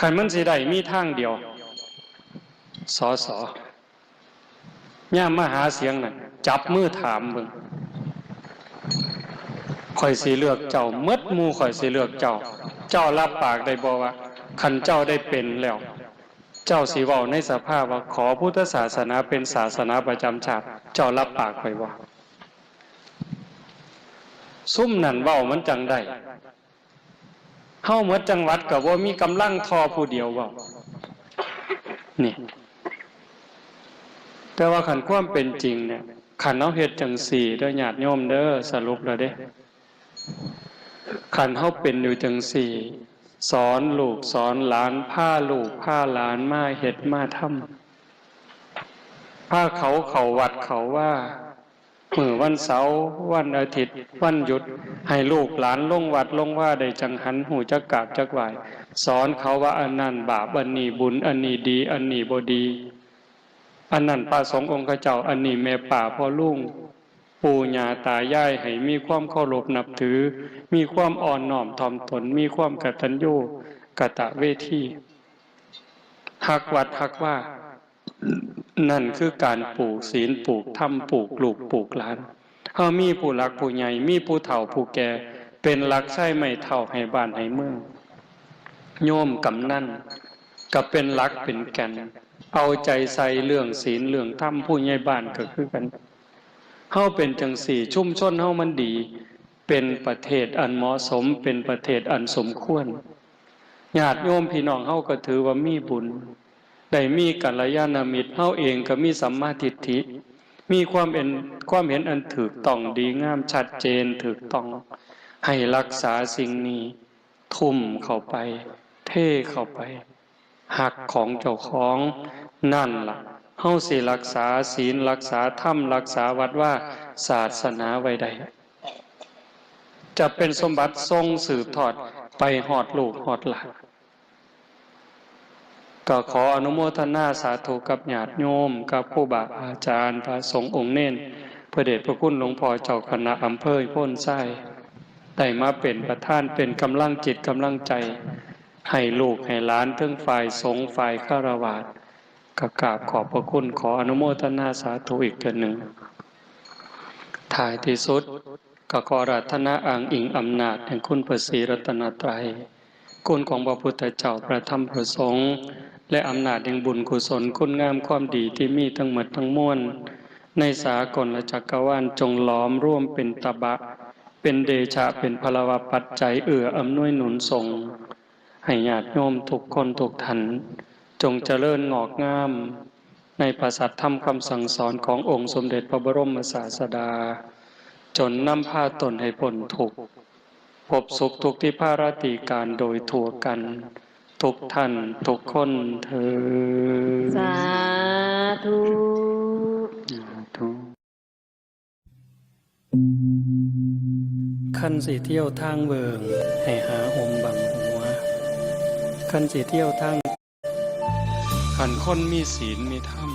Speaker 1: คันมันสิได้มีทางเดียวสสย่ามมาหาเสียงนั่นจับมือถามเบิ่งข่อยสิเลือกเจ้าหมดหมู่ข่อยสิเลือกเจ้าเจ้ารับปากได้บ่ว่าคันเจ้าได้เป็นแล้วเจ้าสิเว้าในสภาพว่าขอพุทธศาสนาเป็นศาสนาประจำชาติเจ้ารับปากข่อยบ่ซุ่มนั่นเว้ามันจังได้เฮาหมดจังหวัดก็บ่มีกำลังทอผู้เดียวเว้านี่แต่ว่าคันความเป็นจริงเนี่ยคันเฮาเฮ็ดจังสี่เด้อญาติโยมเด้อสรุปแล้วเด้คันเฮาเป็นอยู่จังสี่สอนลูกสอนหลานพาลูกพาหลานมาเฮ็ดมาทำพาเขาเข้าวัดเขาว่ามื้อวันเสาร์วันอาทิตย์วันหยุดให้ลูกหลานลงวัดลงว่าได้จังหันหูจักกราบจักไหว้สอนเขาว่าอันนั้นบาปอันนี้บุญอันนี้ดีอันนี้บ่ดีอันนั้นพระสงฆ์องค์เจ้าอันนี้แม่ป่าพ่อลุงปู่ย่าตายายให้มีความเคารพนับถือมีความอ่อนน้อมถ่อมตนมีความกตัญญูกตเวทีฮักวัดฮักว่านั่นคือการปลูกศีลปลูกธรรมปลูกลูกปลูกหลานเฮามีผู้หลักผู้ใหญ่มีผู้เฒ่าผู้แก่เป็นหลักใช้ไม่เท่าให้บ้านให้เมืองโยมกำนันก็เป็นหลักเป็นแก่นเอาใจใส่เรื่องศีลเรื่องธรรมผู้ใหญ่บ้านก็คือกันเฮาเป็นจังสี่ชุมชนเฮามันดีเป็นประเทศอันเหมาะสมเป็นประเทศอันสมควรญาติโยมพี่น้องเฮาก็ถือว่ามีบุญได้มีกัลยาณมิตรเฮาเองก็มีสัมมาทิฏฐิ มีความเห็นอันถูกต้องดีงามชัดเจนถูกต้องให้รักษาสิ่งนี้ทุ่มเข้าไปเท่เข้าไปหักของเจ้าของนั่นล่ะเฮาสิรักษาศีลรักษาธรรมรักษาวัดว่าศาสนาไว้ได้จะเป็นสมบัติทรงสืบทอดไปหอดลูกหอดหลานก็ขออนุโมทนาสาธุกับญาติโยมกับผู้บาอาจารย์พระสงฆ์องค์เน้นพระเดชพระคุณหลวงพ่อเจ้าคณะอำเภอโพ้นไส้ได้มาเป็นประธานเป็นกำลังจิตกำลังใจให้ลูกให้หลานทั้งฝ่ายสงฆ์ฝ่ายฆราวาสก็กราบขอบพระคุณขออนุโมทนาสาธุอีกเทื่อหนึ่งท้ายที่สุดก็ขออาราธนาอ้างอิงอำนาจแห่งคุณพระศรีรัตนตรัยคุณของพระพุทธเจ้าพระธรรมพระสงฆ์และอำนาจแห่งบุญกุศลคุณงามความดีที่มีทั้งหมดทั้งมวลในสากลและจักรวาลจงล้อมร่วมเป็นตบะเป็นเดชะเป็นพลวปัจจัยเอื้ออำนวยหนุนส่งให้ญาติโยมทุกคนทุกท่านจงเจริญงอกงามในพระสัทธรรมคำสั่งสอนขององค์สมเด็จพระบรมศาสดาจนนำพาตนให้พ้นทุกข์พบสุขทุกที่ภารติการโดยทั่วกันทุกท่านทุกคนเถิด
Speaker 2: สาธุ
Speaker 1: ขั้นสิเที่ยวทางเวิงให้หาห่มบังหัวขั้นสิเที่ยวทางขันคนมีศีลมีธรรม